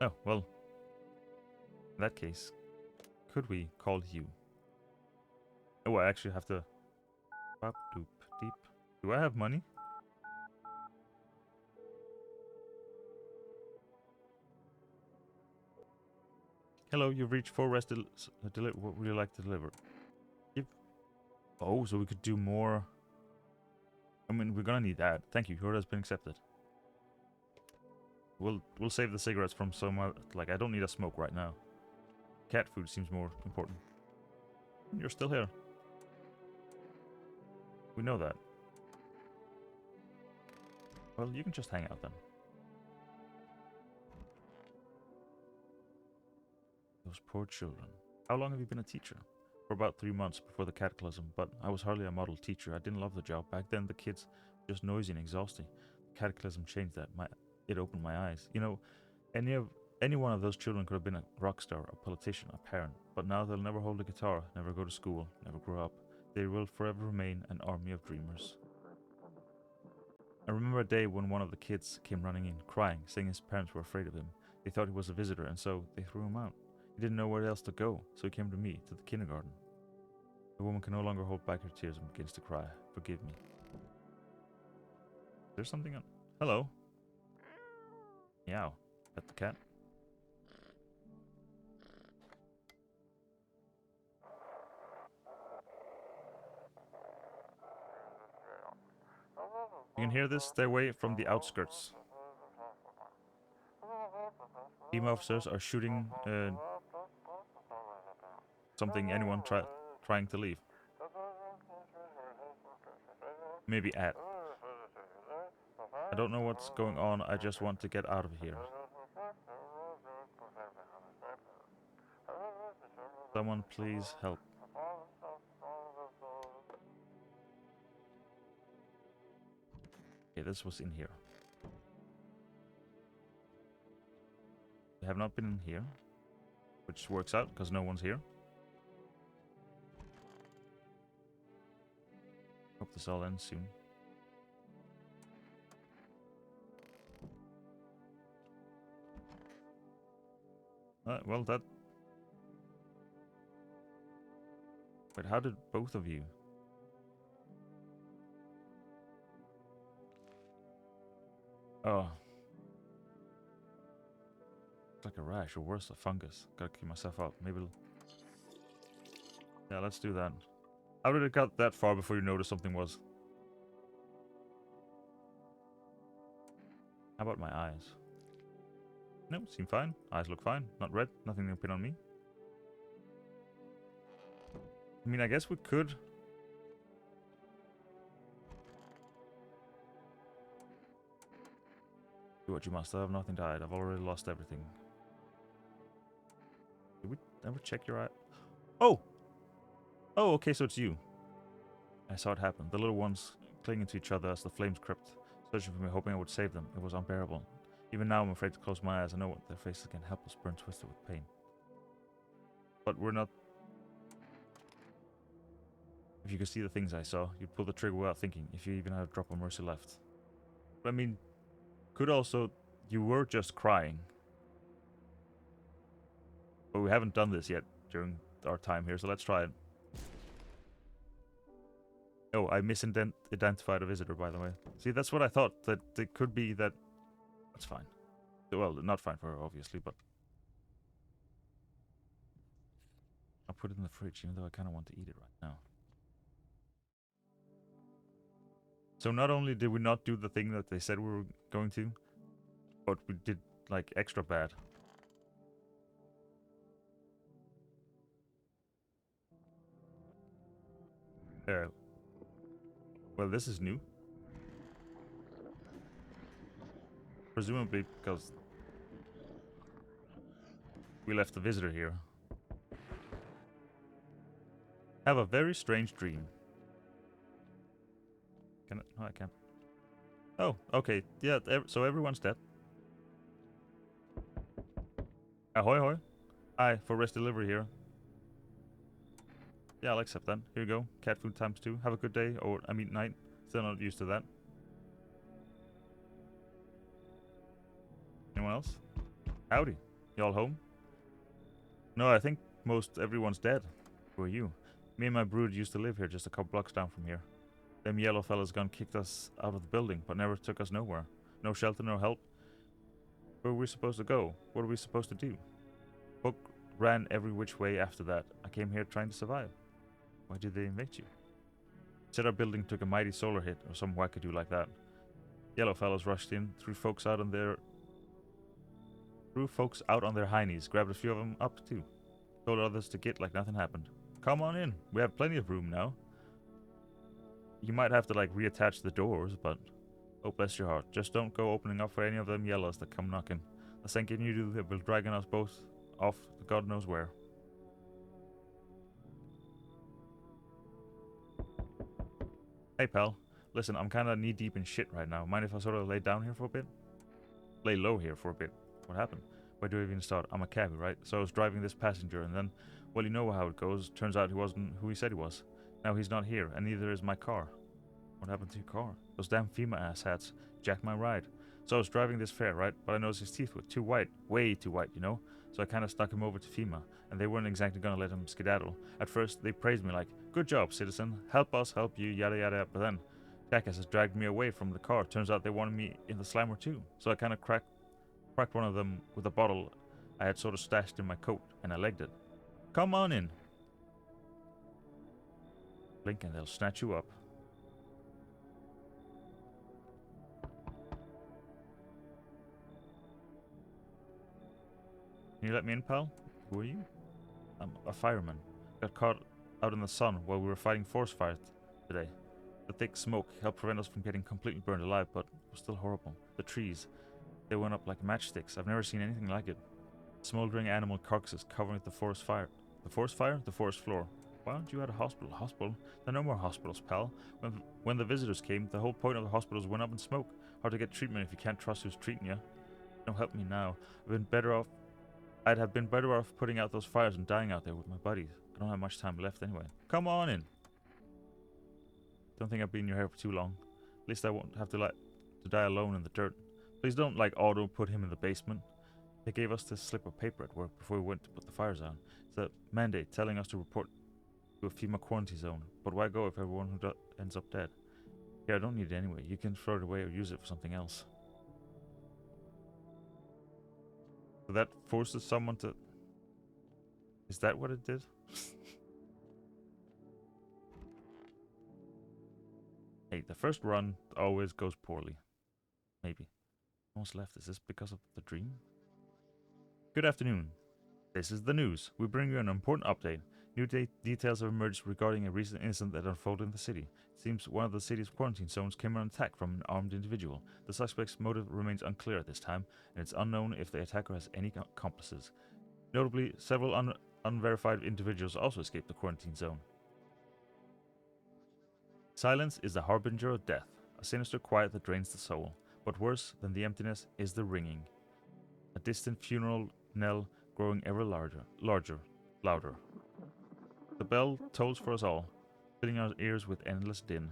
Oh, well. In that case, could we call you? Oh, I actually have to... Bop, doop, deep. Do I have money? Hello, you've reached 4 rest what would you like to deliver? Oh, so we could do more... I mean, we're gonna need that. Thank you, your order has been accepted. We'll save the cigarettes from somewhere... Like, I don't need a smoke right now. Cat food seems more important. You're still here. We know that. Well, you can just hang out then. Those poor children. How long have you been a teacher? For about 3 months before the cataclysm, but I was hardly a model teacher. I didn't love the job. Back then, the kids were just noisy and exhausting. The cataclysm changed that. It opened my eyes. You know, any one of those children could have been a rock star, a politician, a parent, but now they'll never hold a guitar, never go to school, never grow up. They will forever remain an army of dreamers. I remember a day when one of the kids came running in, crying, saying his parents were afraid of him. They thought he was a visitor, and so they threw him out. He didn't know where else to go, so he came to me, to the kindergarten. The woman can no longer hold back her tears and begins to cry. Forgive me. There's something on... Hello. Meow. Pet the cat. You can hear this? Stay away from the outskirts. Team officers are shooting anyone trying to leave. Maybe at. I don't know what's going on, I just want to get out of here. Someone please help. Okay, this was in here. We have not been in here, which works out because no one's here. Hope this all ends soon. Well, that... Wait, how did both of you... Oh. It's like a rash, or worse, a fungus. Gotta keep myself out. Maybe... Yeah, let's do that. How did it get that far before you noticed something was? How about my eyes? No, seem fine. Eyes look fine. Not red. Nothing to pin on me. I mean, I guess we could... Do what you must. I have nothing to hide. I've already lost everything. Did we ever check your eye? Oh! Oh, okay, so it's you. I saw it happen. The little ones clinging to each other as the flames crept, searching for me, hoping I would save them. It was unbearable. Even now, I'm afraid to close my eyes. I know what their faces can helpless, burn, twisted with pain. But we're not... If you could see the things I saw, you'd pull the trigger without thinking, if you even had a drop of mercy left. But I mean, could also... You were just crying. But we haven't done this yet during our time here, so let's try it. Oh, I misidentified a visitor, by the way. See, that's what I thought, that it could be that... That's fine. Well, not fine for her, obviously, but... I'll put it in the fridge, even though I kind of want to eat it right now. So not only did we not do the thing that they said we were going to, but we did, like, extra bad. Well, this is new. Presumably because We left the visitor here. Have a very strange dream. Can I? No, I can't. Oh, okay. Yeah, so everyone's dead. Ahoy, hoy. Aye, for rest delivery here. Yeah, I'll accept that. Here you go. Cat food times 2. Have a good day, or I mean night. Still not used to that. Anyone else? Howdy. Y'all home? No, I think most everyone's dead. Who are you? Me and my brood used to live here just a couple blocks down from here. Them yellow fellas gone kicked us out of the building, but never took us nowhere. No shelter, no help. Where were we supposed to go? What are we supposed to do? Book ran every which way after that. I came here trying to survive. Why did they evict you? Said our building took a mighty solar hit, or some wackadoo like that. Yellow fellas rushed in, threw folks out on their heinies, grabbed a few of them up too. Told others to get like nothing happened. Come on in, we have plenty of room now. You might have to like reattach the doors, but oh bless your heart, just don't go opening up for any of them yellows that come knocking. The second you do, they will dragging us both off to God knows where. Hey pal, listen, I'm kinda knee deep in shit right now. Mind if I sort of lay down here for a bit? Lay low here for a bit. What happened? Where do I even start? I'm a cabbie, right? So I was driving this passenger and then, well, you know how it goes. Turns out he wasn't who he said he was. Now he's not here, and neither is my car. What happened to your car? Those damn FEMA asshats jacked my ride. So I was driving this fare, right? But I noticed his teeth were too white. Way too white, you know? So I kinda stuck him over to FEMA, and they weren't exactly gonna let him skedaddle. At first, they praised me like, good job, citizen. Help us, help you, yada yada. But then, jackasses dragged me away from the car. Turns out they wanted me in the slammer too. So I kinda cracked one of them with a bottle I had sort of stashed in my coat, and I legged it. Come on in. Blink and they'll snatch you up. Can you let me in, pal? Who are you? I'm a fireman. Got caught out in the sun while we were fighting forest fires today. The thick smoke helped prevent us from getting completely burned alive, but it was still horrible. The trees, they went up like matchsticks. I've never seen anything like it. Smoldering animal carcasses covering the forest fire. The forest fire? The forest floor. Why aren't you at a hospital? Hospital? There are no more hospitals, pal. When the visitors came, the whole point of the hospitals went up in smoke. Hard to get treatment if you can't trust who's treating you. Don't help me now. I'd have been better off putting out those fires and dying out there with my buddies. I don't have much time left anyway. Come on in. Don't think I've been in your hair for too long. At least I won't have to die alone in the dirt. Please don't auto put him in the basement. They gave us this slip of paper at work before we went to put the fires out. It's a mandate telling us to report to a FEMA quarantine zone. But why go if everyone who ends up dead? Yeah, I don't need it anyway. You can throw it away or use it for something else. So that forces someone to... Is that what it did? Hey, the first run always goes poorly. Maybe. Almost left. Is this because of the dream? Good afternoon. This is the news. We bring you an important update. New details have emerged regarding a recent incident that unfolded in the city. It seems one of the city's quarantine zones came under attack from an armed individual. The suspect's motive remains unclear at this time, and it's unknown if the attacker has any accomplices. Notably, several unverified individuals also escaped the quarantine zone. Silence is the harbinger of death, a sinister quiet that drains the soul. But worse than the emptiness is the ringing. A distant funeral knell growing ever larger, louder. The bell tolls for us all, filling our ears with endless din.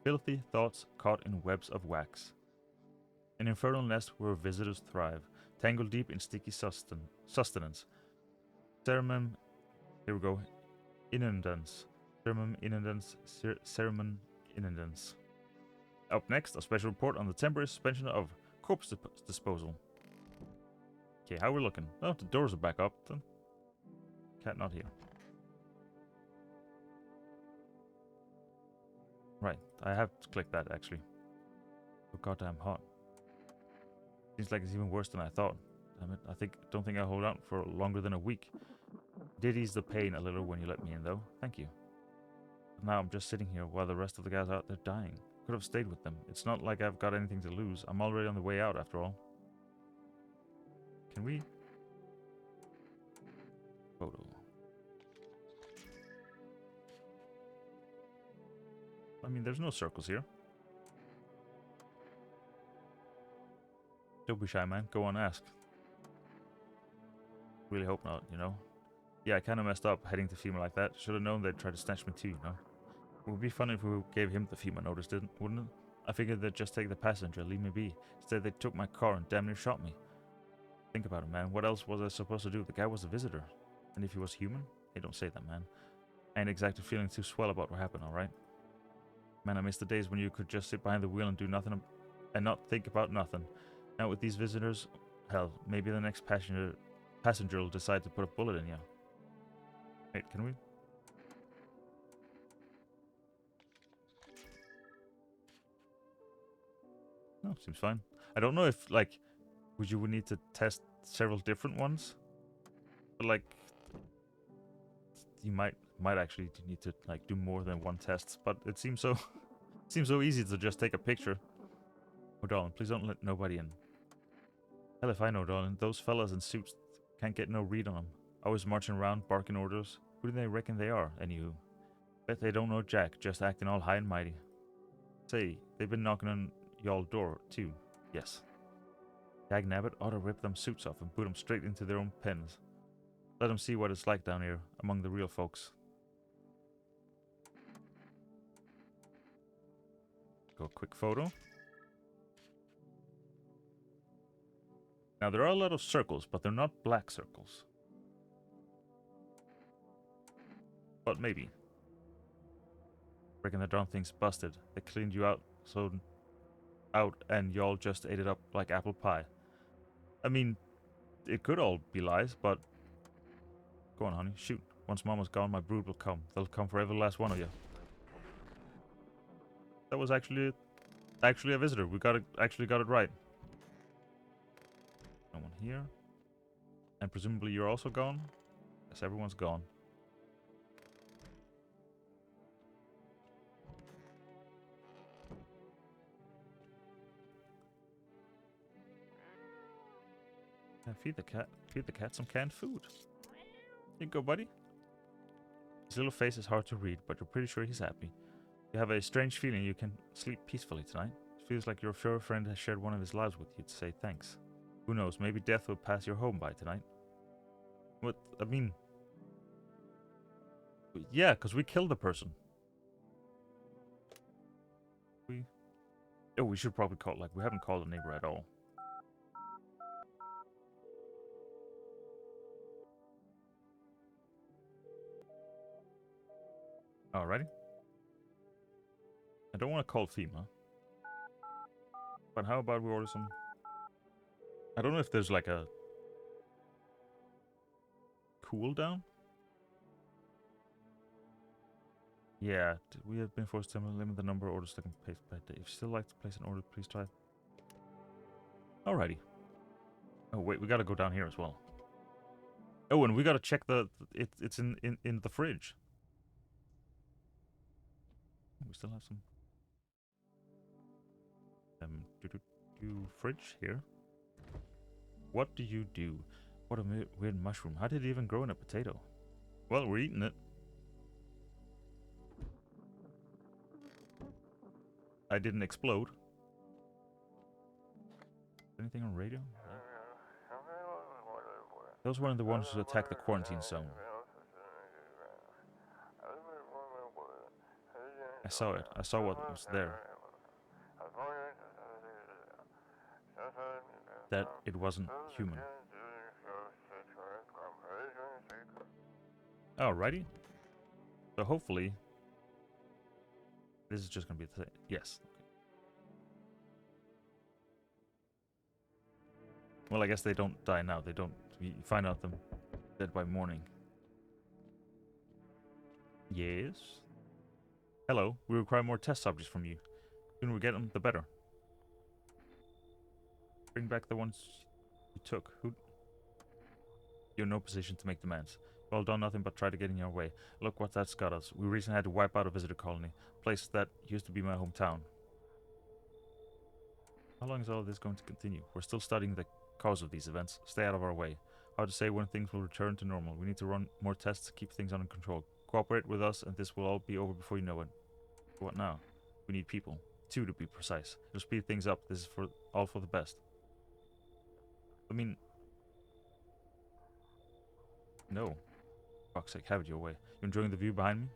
Filthy thoughts caught in webs of wax. An infernal nest where visitors thrive, tangled deep in sticky sustenance. Cerimum, here we go, inundans. Cerimum inundans. Up next, a special report on the temporary suspension of corpse disposal. Okay, how we looking? Oh, the doors are back up. Then. Cat not here. Right, I have to click that actually. So goddamn hot. Seems like it's even worse than I thought. Damn it, don't think I'll hold out for longer than a week. Did ease the pain a little when you let me in though. Thank you. But now I'm just sitting here while the rest of the guys are out there dying. Could have stayed with them. It's not like I've got anything to lose. I'm already on the way out after all. Can we? Photo. I mean, there's no circles here. Don't be shy, man. Go on, ask. Really hope not, you know? Yeah, I kinda messed up heading to FEMA like that. Should've known they'd try to snatch me too, you know? It would be funny if we gave him the FEMA notice, wouldn't it? I figured they'd just take the passenger, leave me be. Instead, they took my car and damn near shot me. Think about it, man. What else was I supposed to do? The guy was a visitor. And if he was human? Hey, don't say that, man. I ain't exactly feeling too swell about what happened, alright? Man, I miss the days when you could just sit behind the wheel and do nothing and not think about nothing. Now with these visitors, hell, maybe the next passenger will decide to put a bullet in you. Wait, can we? No, seems fine. I don't know if, like, would need to test several different ones? But, like, you might actually need to, like, do more than one test. But it seems so, seems so easy to just take a picture. Oh, darling, please don't let nobody in. Hell if I know, darling. Those fellas in suits can't get no read on them. Always marching around, barking orders. Who do they reckon they are, anywho? Bet they don't know jack, just acting all high and mighty. Say, they've been knocking on y'all door, too. Yes. Dag nabbit ought to rip them suits off and put them straight into their own pens. Let them see what it's like down here, among the real folks. Go a quick photo. Now, there are a lot of circles, but they're not black circles. But maybe. Reckon the darn thing's busted. They cleaned you out, and y'all just ate it up like apple pie. I mean, it could all be lies, but... Go on, honey. Shoot. Once Mama's gone, my brood will come. They'll come for every last one of you. That was actually a visitor. We actually got it right. No one here. And presumably you're also gone? Yes, everyone's gone. Feed the cat some canned food. Here you go, buddy. His little face is hard to read, but you're pretty sure he's happy. You have a strange feeling you can sleep peacefully tonight. It feels like your fur friend has shared one of his lives with you to say thanks. Who knows, maybe death will pass your home by tonight. What? I mean... Yeah, because we killed the person. Oh, we should probably call... Like, we haven't called a neighbor at all. Alrighty. I don't want to call FEMA. But how about we order some... I don't know if there's like a... cooldown? Yeah, we have been forced to limit the number of orders that can be placed per day. If you still like to place an order, please try. Alrighty. Oh wait, we gotta go down here as well. Oh, and we gotta check it's in the fridge. We still have some fridge here. What do you do? What a weird mushroom. How did it even grow in a potato? Well, we're eating it. I didn't explode. Anything on radio? Those weren't the ones who attacked the quarantine zone. I saw it. I saw what was there. That it wasn't human. Alrighty. So hopefully... This is just gonna be the thing. Yes. Well, I guess they don't die now. They don't... You find out them dead by morning. Yes? Hello. We require more test subjects from you. The sooner we get them, the better. Bring back the ones you took. Who... You're in no position to make demands. You've all done nothing but try to get in your way. Look what that's got us. We recently had to wipe out a visitor colony. A place that used to be my hometown. How long is all of this going to continue? We're still studying the cause of these events. Stay out of our way. Hard to say when things will return to normal. We need to run more tests to keep things under control. Cooperate with us and this will all be over before you know it. What now? We need people. 2 to be precise. It'll speed things up. This is all for the best. I mean... No. Fuck's sake, have it your way. You enjoying the view behind me?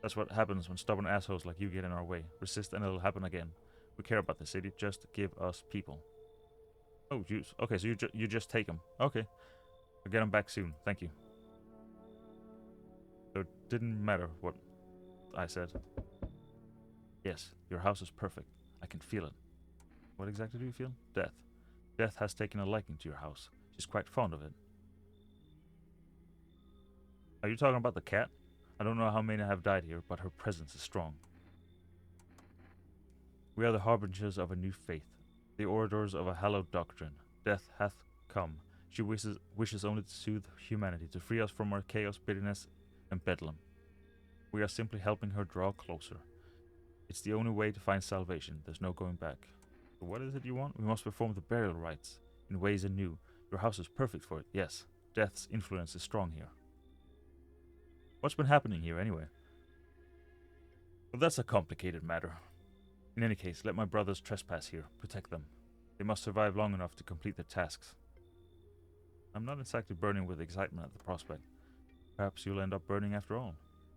That's what happens when stubborn assholes like you get in our way. Resist and it'll happen again. We care about the city. Just give us people. Oh, okay, so you just take them. Okay. I'll get them back soon. Thank you. So it didn't matter what I said. Yes, your house is perfect. I can feel it. What exactly do you feel? Death. Death has taken a liking to your house. She's quite fond of it. Are you talking about the cat? I don't know how many have died here, but her presence is strong. We are the harbingers of a new faith, the orators of a hallowed doctrine. Death hath come. She wishes only to soothe humanity, to free us from our chaos, bitterness, and bedlam. We are simply helping her draw closer. It's the only way to find salvation. There's no going back. So what is it you want? We must perform the burial rites in ways anew. Your house is perfect for it, yes. Death's influence is strong here. What's been happening here, anyway? Well, that's a complicated matter. In any case, let my brothers trespass here. Protect them. They must survive long enough to complete their tasks. I'm not exactly burning with excitement at the prospect. Perhaps you'll end up burning after all.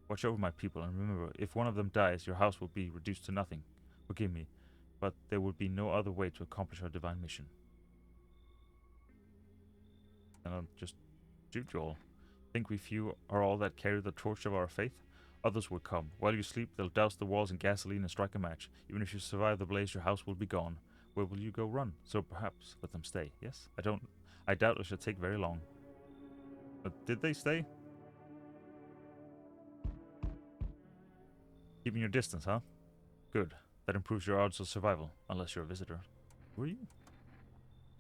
Watch over my people, and remember, if one of them dies, your house will be reduced to nothing. Forgive me, but there would be no other way to accomplish our divine mission. And I'll just shoot you all. Think we few are all that carry the torch of our faith? Others will come. While you sleep, they'll douse the walls in gasoline and strike a match. Even if you survive the blaze, your house will be gone. Where will you go run? So perhaps let them stay. Yes? I doubt it should take very long. But did they stay? Keeping your distance, huh? Good. That improves your odds of survival, unless you're a visitor. Who are you?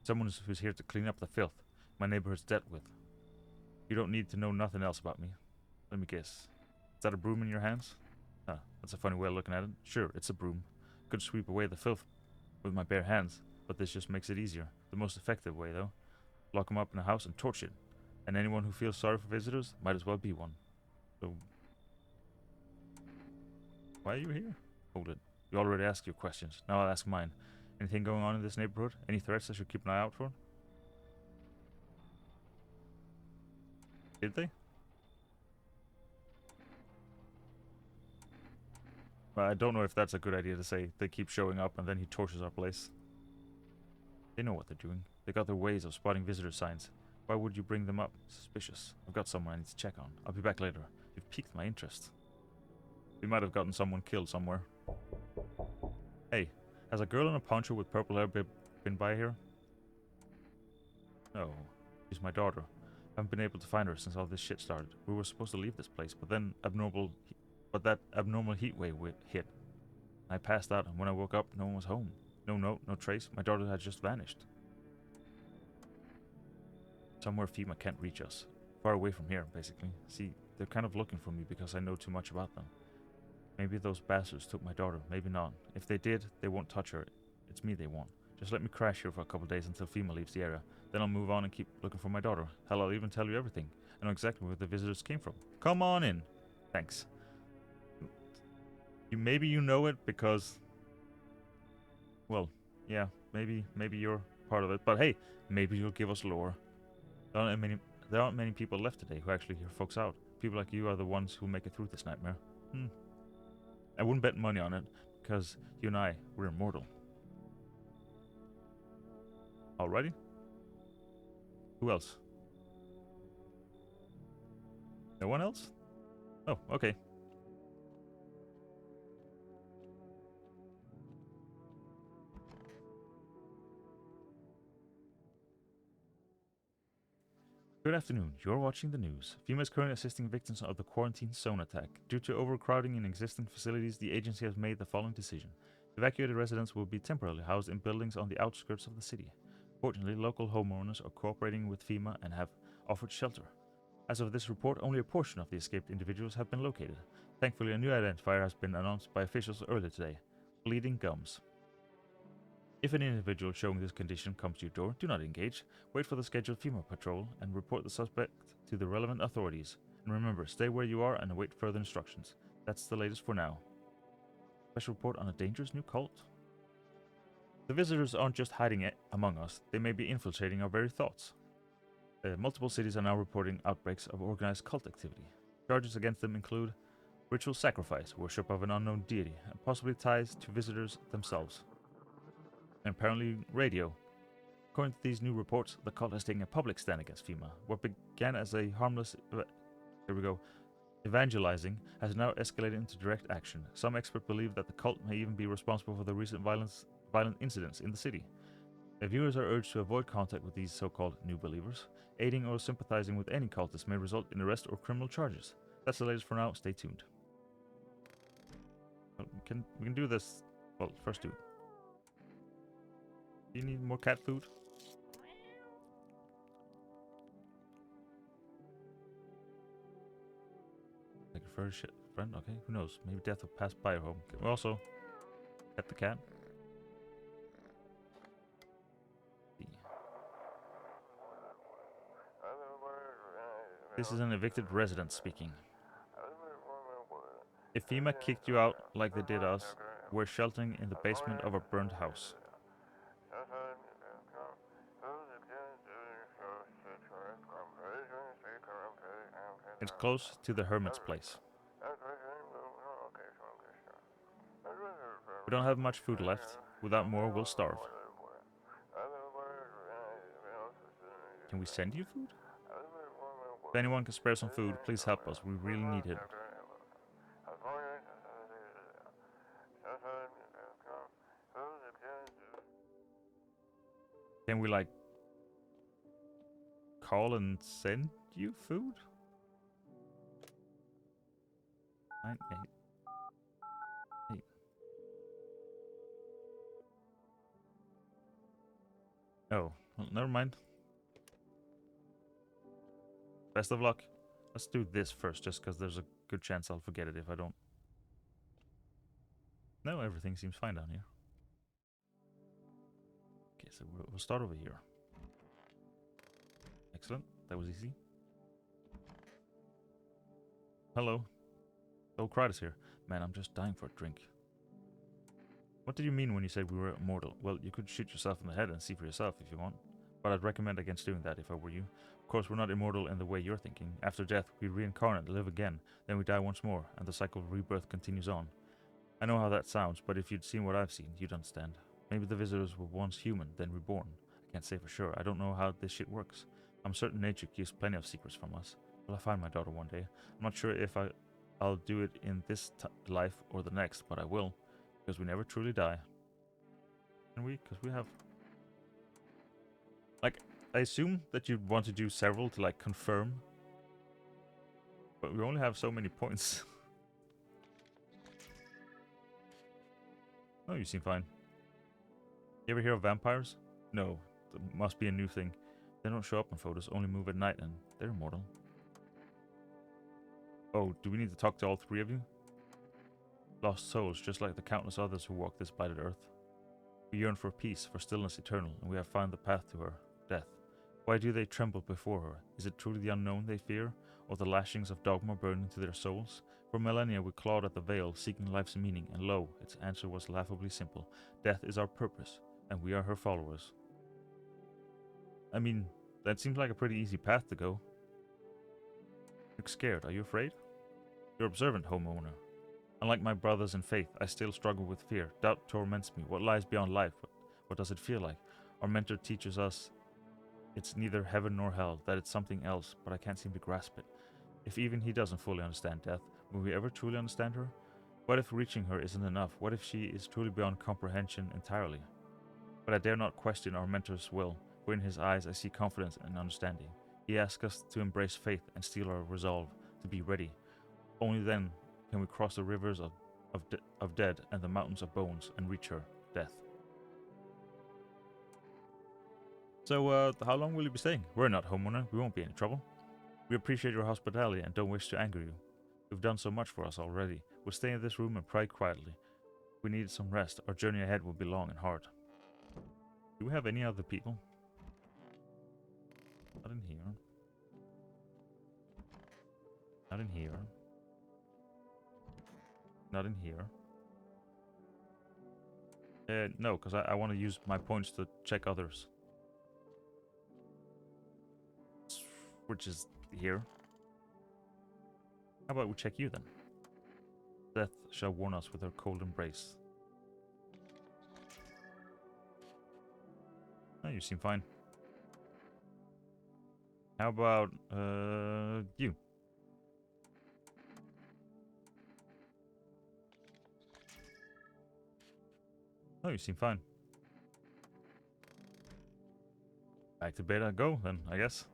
Someone who's here to clean up the filth my neighborhood's dealt with. You don't need to know nothing else about me. Let me guess. Is that a broom in your hands? Ah, that's a funny way of looking at it. Sure, it's a broom. Could sweep away the filth with my bare hands, but this just makes it easier. The most effective way, though. Lock them up in a house and torch it. And anyone who feels sorry for visitors might as well be one. So... why are you here? Hold it. You already asked your questions. Now I'll ask mine. Anything going on in this neighborhood? Any threats I should keep an eye out for? Did they? Well, I don't know if that's a good idea to say. They keep showing up and then he torches our place. They know what they're doing. They got their ways of spotting visitor signs. Why would you bring them up? Suspicious. I've got someone I need to check on. I'll be back later. You've piqued my interest. We might have gotten someone killed somewhere. Hey, has a girl in a poncho with purple hair been by here? No, she's my daughter. I haven't been able to find her since all this shit started. We were supposed to leave this place, but then that abnormal heat wave hit. I passed out, and when I woke up, no one was home. No note, no trace. My daughter had just vanished. Somewhere FEMA can't reach us. Far away from here, basically. See, they're kind of looking for me because I know too much about them. Maybe those bastards took my daughter, maybe not. If they did, they won't touch her. It's me they want. Just let me crash here for a couple days until FEMA leaves the area. Then I'll move on and keep looking for my daughter. Hell, I'll even tell you everything. I know exactly where the visitors came from. Come on in. Thanks. Maybe you know it because... well, yeah, maybe you're part of it. But hey, maybe you'll give us lore. There aren't many people left today who actually hear folks out. People like you are the ones who make it through this nightmare. I wouldn't bet money on it, because you and I, we're immortal. Alrighty? Who else? No one else? Oh, okay. Good afternoon. You're watching the news. FEMA is currently assisting victims of the quarantine zone attack. Due to overcrowding in existing facilities, the agency has made the following decision. Evacuated residents will be temporarily housed in buildings on the outskirts of the city. Fortunately, local homeowners are cooperating with FEMA and have offered shelter. As of this report, only a portion of the escaped individuals have been located. Thankfully, a new identifier has been announced by officials earlier today. Bleeding gums. If an individual showing this condition comes to your door, do not engage. Wait for the scheduled FEMA patrol and report the suspect to the relevant authorities. And remember, stay where you are and await further instructions. That's the latest for now. Special report on a dangerous new cult. The visitors aren't just hiding among us, they may be infiltrating our very thoughts. Multiple cities are now reporting outbreaks of organized cult activity. Charges against them include ritual sacrifice, worship of an unknown deity, and possibly ties to visitors themselves. And apparently radio. According to these new reports, the cult has taken a public stand against FEMA. What began as a harmless evangelizing has now escalated into direct action. Some experts believe that the cult may even be responsible for the recent violent incidents in the city. Viewers are urged to avoid contact with these so-called new believers. Aiding or sympathizing with any cultist may result in arrest or criminal charges. That's the latest for now. Stay tuned. We can do this. Well, first do. Do you need more cat food? Like a furry friend? Okay, who knows? Maybe death will pass by your home. Can we also pet the cat? This is an evicted resident speaking. If FEMA kicked you out like they did us, we're sheltering in the basement of a burned house. It's close to the hermit's place. We don't have much food left. Without more, we'll starve. Can we send you food? If anyone can spare some food, please help us. We really need it. Can we, like, call and send you food? 9, 8. 8. Oh, well, never mind. Best of luck. Let's do this first, just because there's a good chance I'll forget it if I don't. No, everything seems fine down here. Okay, so we'll start over here. Excellent. That was easy. Hello. Crowd is here. Man, I'm just dying for a drink. What did you mean when you said we were immortal? Well, you could shoot yourself in the head and see for yourself if you want. But I'd recommend against doing that if I were you. Of course, we're not immortal in the way you're thinking. After death, we reincarnate, live again, then we die once more, and the cycle of rebirth continues on. I know how that sounds, but if you'd seen what I've seen, you'd understand. Maybe the visitors were once human, then reborn. I can't say for sure. I don't know how this shit works. I'm certain nature keeps plenty of secrets from us. Will I find my daughter one day? I'm not sure if I'll do it in this life or the next, but I will. Because we never truly die. Can we? Because we have... Like, I assume that you'd want to do several to, like, confirm. But we only have so many points. Oh, you seem fine. You ever hear of vampires? No, that must be a new thing. They don't show up in photos, only move at night, and they're immortal. Oh, do we need to talk to all three of you? Lost souls, just like the countless others who walk this blighted earth. We yearn for peace, for stillness eternal, and we have found the path to her, death. Why do they tremble before her? Is it truly the unknown they fear, or the lashings of dogma burned into their souls? For millennia we clawed at the veil, seeking life's meaning, and lo, its answer was laughably simple. Death is our purpose, and we are her followers. I mean, that seems like a pretty easy path to go. You look scared. Are you afraid? You're observant, homeowner. Unlike my brothers in faith, I still struggle with fear. Doubt torments me. What lies beyond life? What does it feel like? Our mentor teaches us it's neither heaven nor hell, that it's something else, but I can't seem to grasp it. If even he doesn't fully understand death, will we ever truly understand her? What if reaching her isn't enough? What if she is truly beyond comprehension entirely? But I dare not question our mentor's will, for in his eyes I see confidence and understanding. He asks us to embrace faith and steel our resolve, to be ready. Only then can we cross the rivers of dead and the mountains of bones and reach her, death. So, how long will you be staying? We're not, homeowner. We won't be in any trouble. We appreciate your hospitality and don't wish to anger you. You've done so much for us already. We'll stay in this room and pray quietly. If we need some rest, our journey ahead will be long and hard. Do we have any other people? Not in here. Not in here. Not in here. No, because I want to use my points to check others. Which is here. How about we check you then? Death shall warn us with her cold embrace. Oh, you seem fine. How about, you? Oh, you seem fine. Back to bed I go, then, I guess.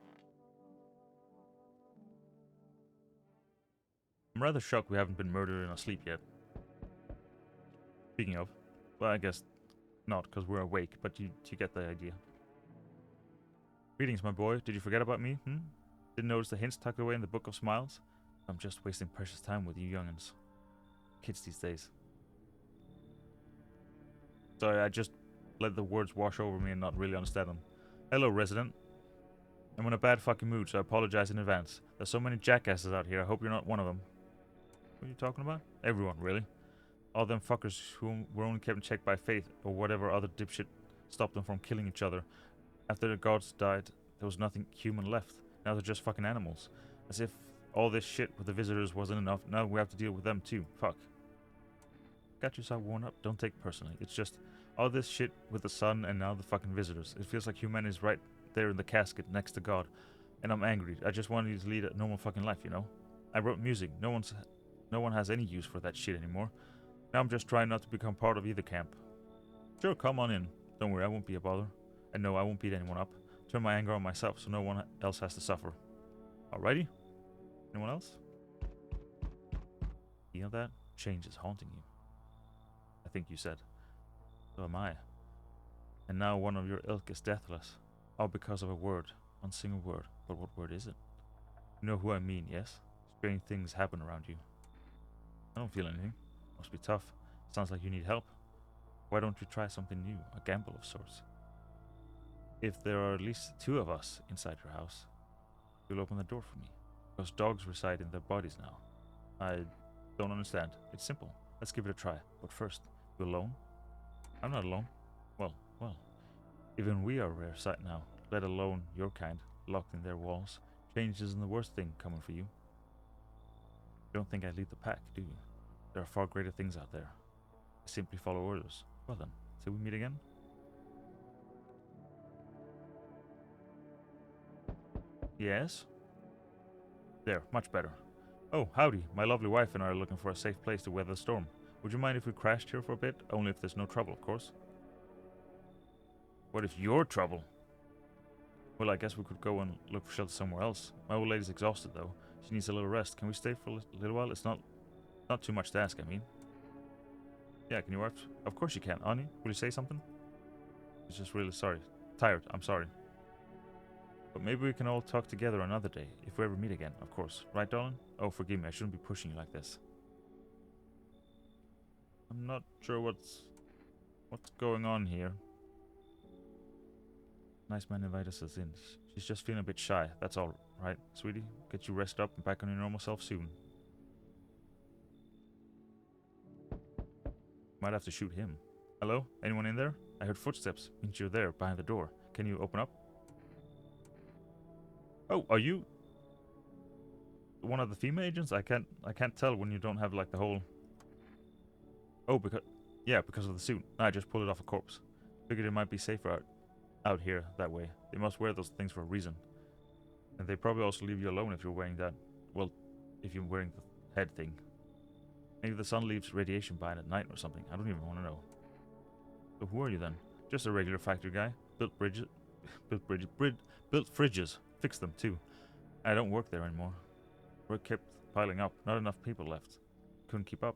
I'm rather shocked we haven't been murdered in our sleep yet. Speaking of, well, I guess not, because we're awake, but you get the idea. Greetings, my boy. Did you forget about me, Didn't notice the hints tucked away in the Book of Smiles? I'm just wasting precious time with you youngins. Kids these days. Sorry, I just let the words wash over me and not really understand them. Hello, resident. I'm in a bad fucking mood, so I apologize in advance. There's so many jackasses out here, I hope you're not one of them. What are you talking about? Everyone, really. All them fuckers who were only kept in check by faith, or whatever other dipshit stopped them from killing each other. After the gods died, there was nothing human left. Now they're just fucking animals. As if all this shit with the visitors wasn't enough, now we have to deal with them too. Fuck. Got you so worn up, don't take it personally. It's just all this shit with the sun and now the fucking visitors. It feels like humanity's right there in the casket next to God. And I'm angry. I just wanted you to lead a normal fucking life, you know? I wrote music. No one has any use for that shit anymore. Now I'm just trying not to become part of either camp. Sure, come on in. Don't worry, I won't be a bother. And no, I won't beat anyone up. Turn my anger on myself so no one else has to suffer. Alrighty? Anyone else? Feel that? Change is haunting you. I think you said. So am I. And now one of your ilk is deathless. All because of a word. One single word. But what word is it? You know who I mean, yes? Strange things happen around you. I don't feel anything. Must be tough. Sounds like you need help. Why don't you try something new? A gamble of sorts. If there are at least 2 of us inside your house, you'll open the door for me. Those dogs reside in their bodies now. I don't understand. It's simple. Let's give it a try. But first, you alone? I'm not alone. Well. Even we are a rare sight now, let alone your kind, locked in their walls. Change isn't the worst thing coming for you. You don't think I lead the pack, do you? There are far greater things out there. I simply follow orders. Well then, till we meet again? Yes? There, much better. Oh, howdy. My lovely wife and I are looking for a safe place to weather the storm. Would you mind if we crashed here for a bit? Only if there's no trouble, of course. What if you're trouble? Well, I guess we could go and look for shelter somewhere else. My old lady's exhausted, though. She needs a little rest. Can we stay for a little while? It's not too much to ask, I mean. Yeah, can you watch? Of course you can. Ani, will you say something? It's just really sorry. Tired, I'm sorry. But maybe we can all talk together another day, if we ever meet again, of course. Right, darling? Oh, forgive me, I shouldn't be pushing you like this. I'm not sure what's going on here. Nice man invited us in. She's just feeling a bit shy, that's all, right, sweetie? Get you rested up and back on your normal self soon. Might have to shoot him. Hello? Anyone in there? I heard footsteps. Means you're there, behind the door. Can you open up? Oh, are you one of the female agents? I can't tell when you don't have like the whole. Oh, because of the suit. I just pulled it off a corpse. Figured it might be safer out here that way. They must wear those things for a reason. And they probably also leave you alone if you're wearing that. Well, if you're wearing the head thing. Maybe the sun leaves radiation behind at night or something. I don't even want to know. So who are you then? Just a regular factory guy. Built fridges. Fixed them too. I don't work there anymore. Work kept piling up. Not enough people left. Couldn't keep up.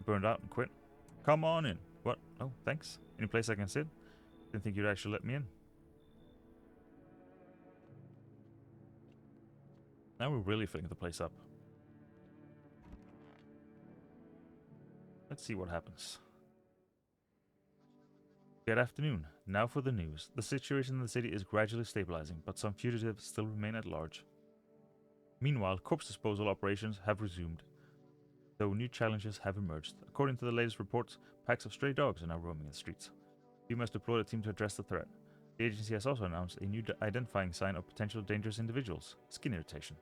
Burned out and quit. Come on in. What? Oh, thanks. Any place I can sit? Didn't think you'd actually let me in. Now we're really filling the place up. Let's see what happens. Good afternoon. Now for the news. The situation in the city is gradually stabilizing, but some fugitives still remain at large. Meanwhile, corpse disposal operations have resumed, though new challenges have emerged. According to the latest reports, packs of stray dogs are now roaming the streets. We must deploy a team to address the threat. The agency has also announced a new identifying sign of potential dangerous individuals: skin irritation.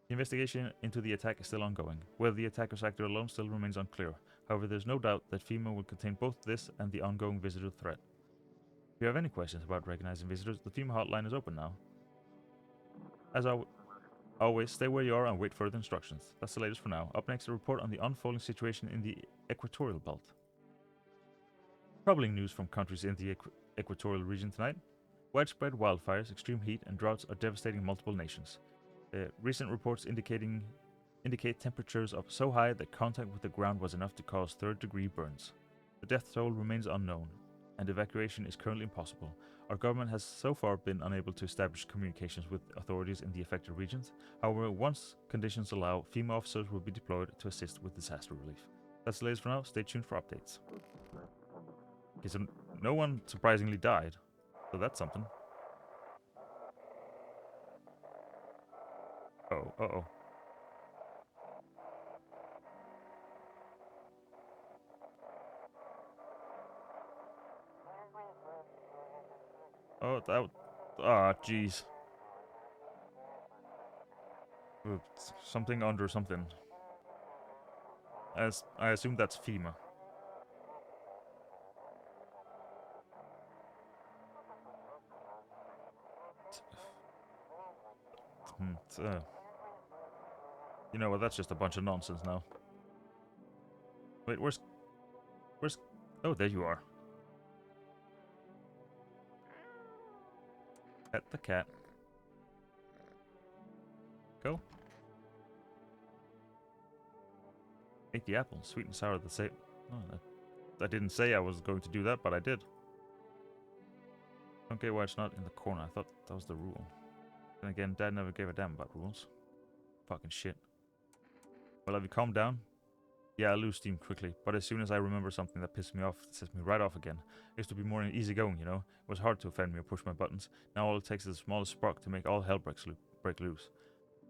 The investigation into the attack is still ongoing. Whether the attackers acted alone still remains unclear. However, there is no doubt that FEMA will contain both this and the ongoing visitor threat. If you have any questions about recognizing visitors, the FEMA hotline is open now. As always, stay where you are and wait further instructions. That's the latest for now. Up next, a report on the unfolding situation in the equatorial belt. Troubling news from countries in the equatorial region tonight. Widespread wildfires, extreme heat, and droughts are devastating multiple nations. Recent reports indicate temperatures up so high that contact with the ground was enough to cause third-degree burns. The death toll remains unknown, and evacuation is currently impossible. Our government has so far been unable to establish communications with authorities in the affected regions. However, once conditions allow, FEMA officers will be deployed to assist with disaster relief. That's the latest for now. Stay tuned for updates. Okay, so no one surprisingly died, so that's something. Uh-oh. Oh, that... Ah, jeez. Something under something. As I assume that's FEMA. You know what, that's just a bunch of nonsense now. Wait, where's... Oh, there you are. Pet the cat. Go. Ate the apple, sweet and sour at the same... Oh, I didn't say I was going to do that, but I did. Don't get why it's not in the corner. I thought that was the rule. Then again, Dad never gave a damn about rules. Fucking shit. Well, have you calmed down? Yeah, I lose steam quickly, but as soon as I remember something that pisses me off, it sets me right off again. I used to be more easygoing, you know? It was hard to offend me or push my buttons. Now all it takes is the smallest spark to make all hell break loose.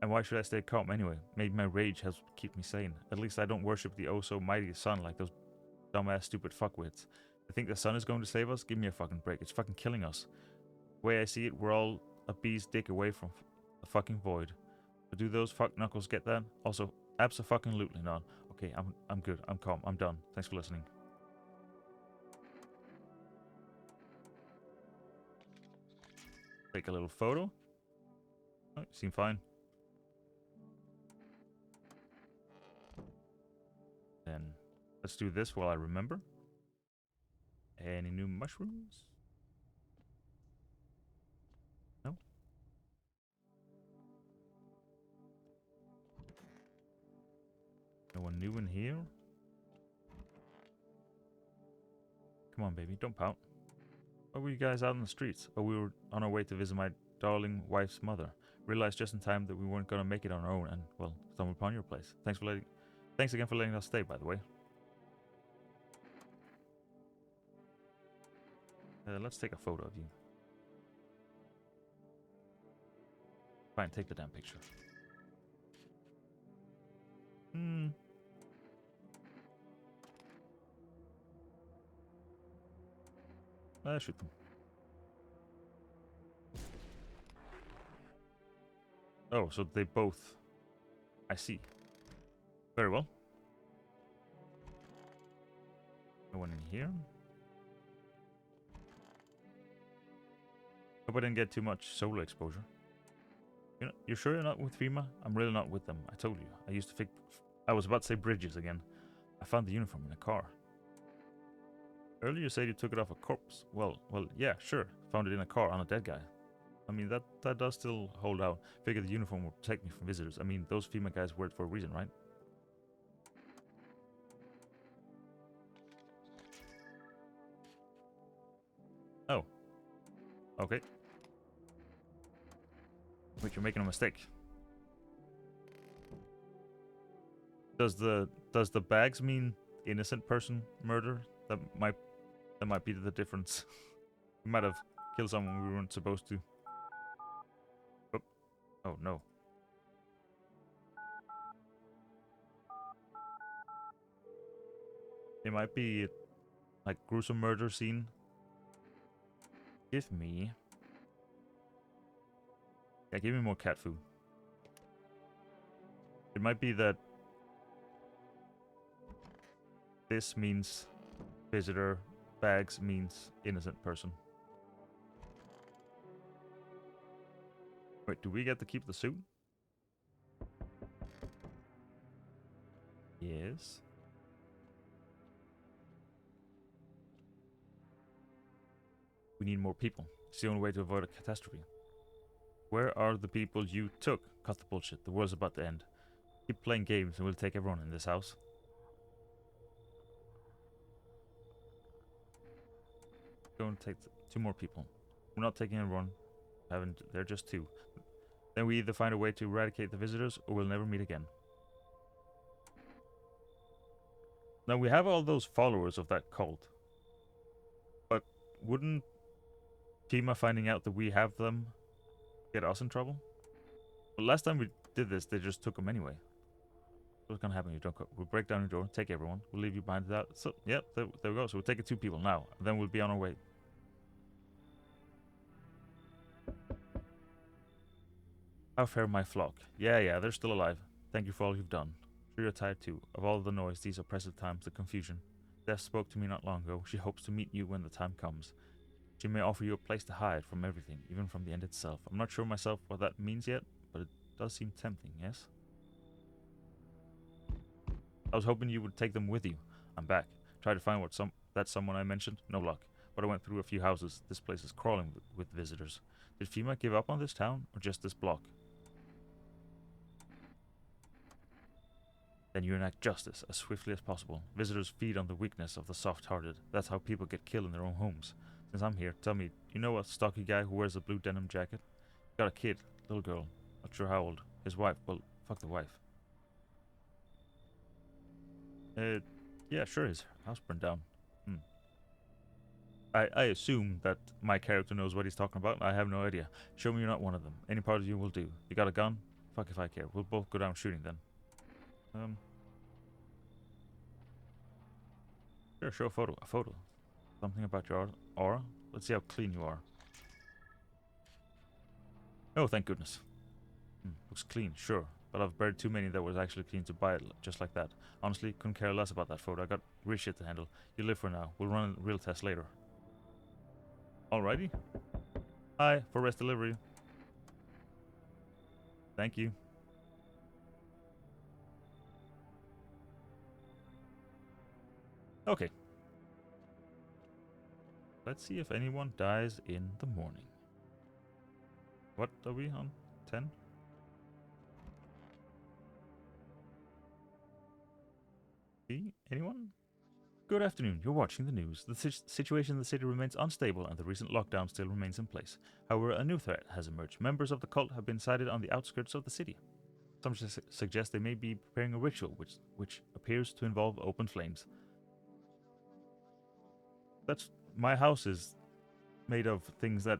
And why should I stay calm anyway? Maybe my rage helps keep me sane. At least I don't worship the oh-so-mighty sun like those dumbass stupid fuckwits. I think the sun is going to save us? Give me a fucking break. It's fucking killing us. The way I see it, we're all a bee's dick away from the fucking void. But do those fuck knuckles get that? Also, abso-fucking-lutely not. Okay, I'm good. I'm calm. I'm done. Thanks for listening. Take a little photo. Oh, you seem fine. Then let's do this while I remember. Any new mushrooms? No? No one new in here? Come on, baby. Don't pout. Why were you guys out in the streets? Oh, we were on our way to visit my darling wife's mother. Realized just in time that we weren't gonna make it on our own and, well, stumbled upon your place. Thanks again for letting us stay, by the way. Let's take a photo of you. Fine, take the damn picture. Shoot them. Oh, so they both... I see. Very well. No one in here. Hope I didn't get too much solar exposure. You're sure you're not with FEMA? I'm really not with them. I told you. I used to fix... I was about to say bridges again. I found the uniform in a car. Earlier you said you took it off a corpse. Well, yeah, sure. Found it in a car on a dead guy. I mean, that does still hold out. Figured the uniform would protect me from visitors. I mean, those FEMA guys wear it for a reason, right? Oh. Okay. Wait, you're making a mistake. Does the bags mean innocent person murder? That That might be the difference. We might have killed someone we weren't supposed to. Oh, oh no. It might be like gruesome murder scene. Give me... Yeah, give me more cat food. It might be that this means visitor, bags means innocent person. Wait, do we get to keep the suit? Yes. We need more people. It's the only way to avoid a catastrophe. Where are the people you took? Cut the bullshit. The world's about to end. Keep playing games and we'll take everyone in this house. Go and take 2 more people. We're not taking everyone. They're just 2. Then we either find a way to eradicate the visitors or we'll never meet again. Now we have all those followers of that cult. But wouldn't Tima finding out that we have them get us in trouble? But last time we did this, they just took them anyway. What's gonna happen? We'll break down your door, take everyone. We'll leave you behind that. So, yep, there we go. So we're taking 2 people now. And then we'll be on our way. How fare my flock? Yeah, they're still alive. Thank you for all you've done. Sure you're tired too. Of all the noise, these oppressive times, the confusion. Death spoke to me not long ago. She hopes to meet you when the time comes. She may offer you a place to hide from everything, even from the end itself. I'm not sure myself what that means yet, but it does seem tempting, yes? I was hoping you would take them with you. I'm back. Tried to find that someone I mentioned. No luck. But I went through a few houses. This place is crawling with visitors. Did FEMA give up on this town, or just this block? Then you enact justice as swiftly as possible. Visitors feed on the weakness of the soft-hearted. That's how people get killed in their own homes. Since I'm here, tell me, you know a stocky guy who wears a blue denim jacket? Got a kid, little girl, not sure how old. His wife, well, fuck the wife. Yeah, sure, his house burned down. I assume that my character knows what he's talking about. I have no idea. Show me you're not one of them. Any part of you will do. You got a gun? Fuck if I care. We'll both go down shooting then. Sure, show a photo. A photo. Something about your aura? Let's see how clean you are. Oh, thank goodness. Looks clean, sure. But I've buried too many that was actually clean to buy it just like that. Honestly, couldn't care less about that photo. I got real shit to handle. You live for now. We'll run a real test later. Alrighty. Hi, for rest delivery. Thank you. Okay. Let's see if anyone dies in the morning. What are we on? 10? See? Anyone? Good afternoon. You're watching the news. The situation in the city remains unstable and the recent lockdown still remains in place. However, a new threat has emerged. Members of the cult have been sighted on the outskirts of the city. Some suggest they may be preparing a ritual which appears to involve open flames. That's... my house is made of things that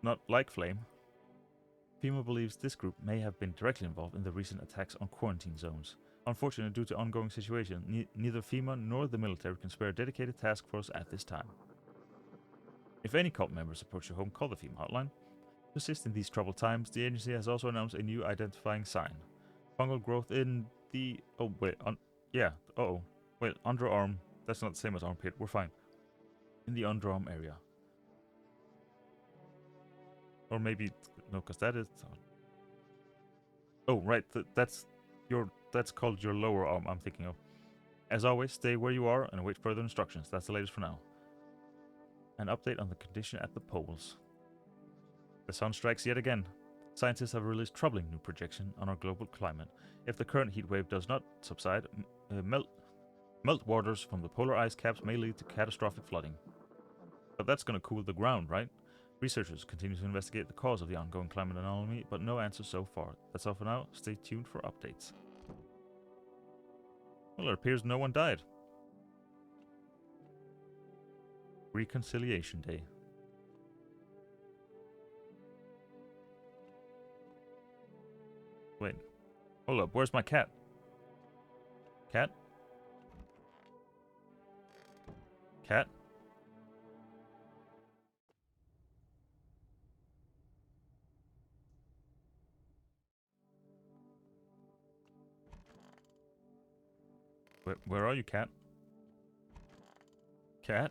not like flame. FEMA believes this group may have been directly involved in the recent attacks on quarantine zones. Unfortunately, due to ongoing situation, neither FEMA nor the military can spare a dedicated task force at this time. If any cult members approach your home, call the FEMA hotline. To assist in these troubled times, the agency has also announced a new identifying sign. Fungal growth in the... oh, wait, wait, underarm. That's not the same as armpit, we're fine. In the underarm area. Or maybe... no, because that is... oh, right, that's called your lower arm, I'm thinking of. As always, stay where you are and await further instructions. That's the latest for now. An update on the condition at the poles. The sun strikes yet again. Scientists have released troubling new projection on our global climate. If the current heat wave does not subside, meltwaters from the polar ice caps may lead to catastrophic flooding. But that's going to cool the ground, right? Researchers continue to investigate the cause of the ongoing climate anomaly, but no answers so far. That's all for now. Stay tuned for updates. Well, it appears no one died. Reconciliation Day. Wait. Hold up. Where's my cat? Cat? Cat? Where are you, cat? Cat?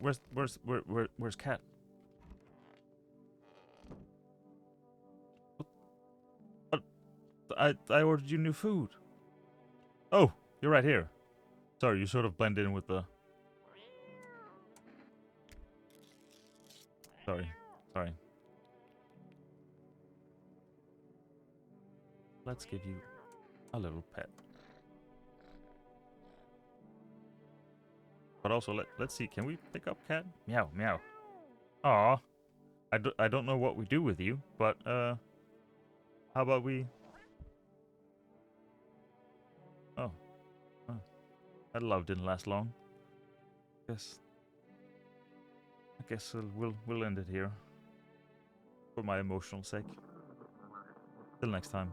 Where's cat? What? I ordered you new food. Oh, you're right here. Sorry, you sort of blend in with the... Sorry. Let's give you a little pet. But also, let's see. Can we pick up cat? Meow, meow. Aw. I don't know what we do with you, but, how about we... Oh. That love didn't last long. I guess we'll end it here. For my emotional sake. Till next time.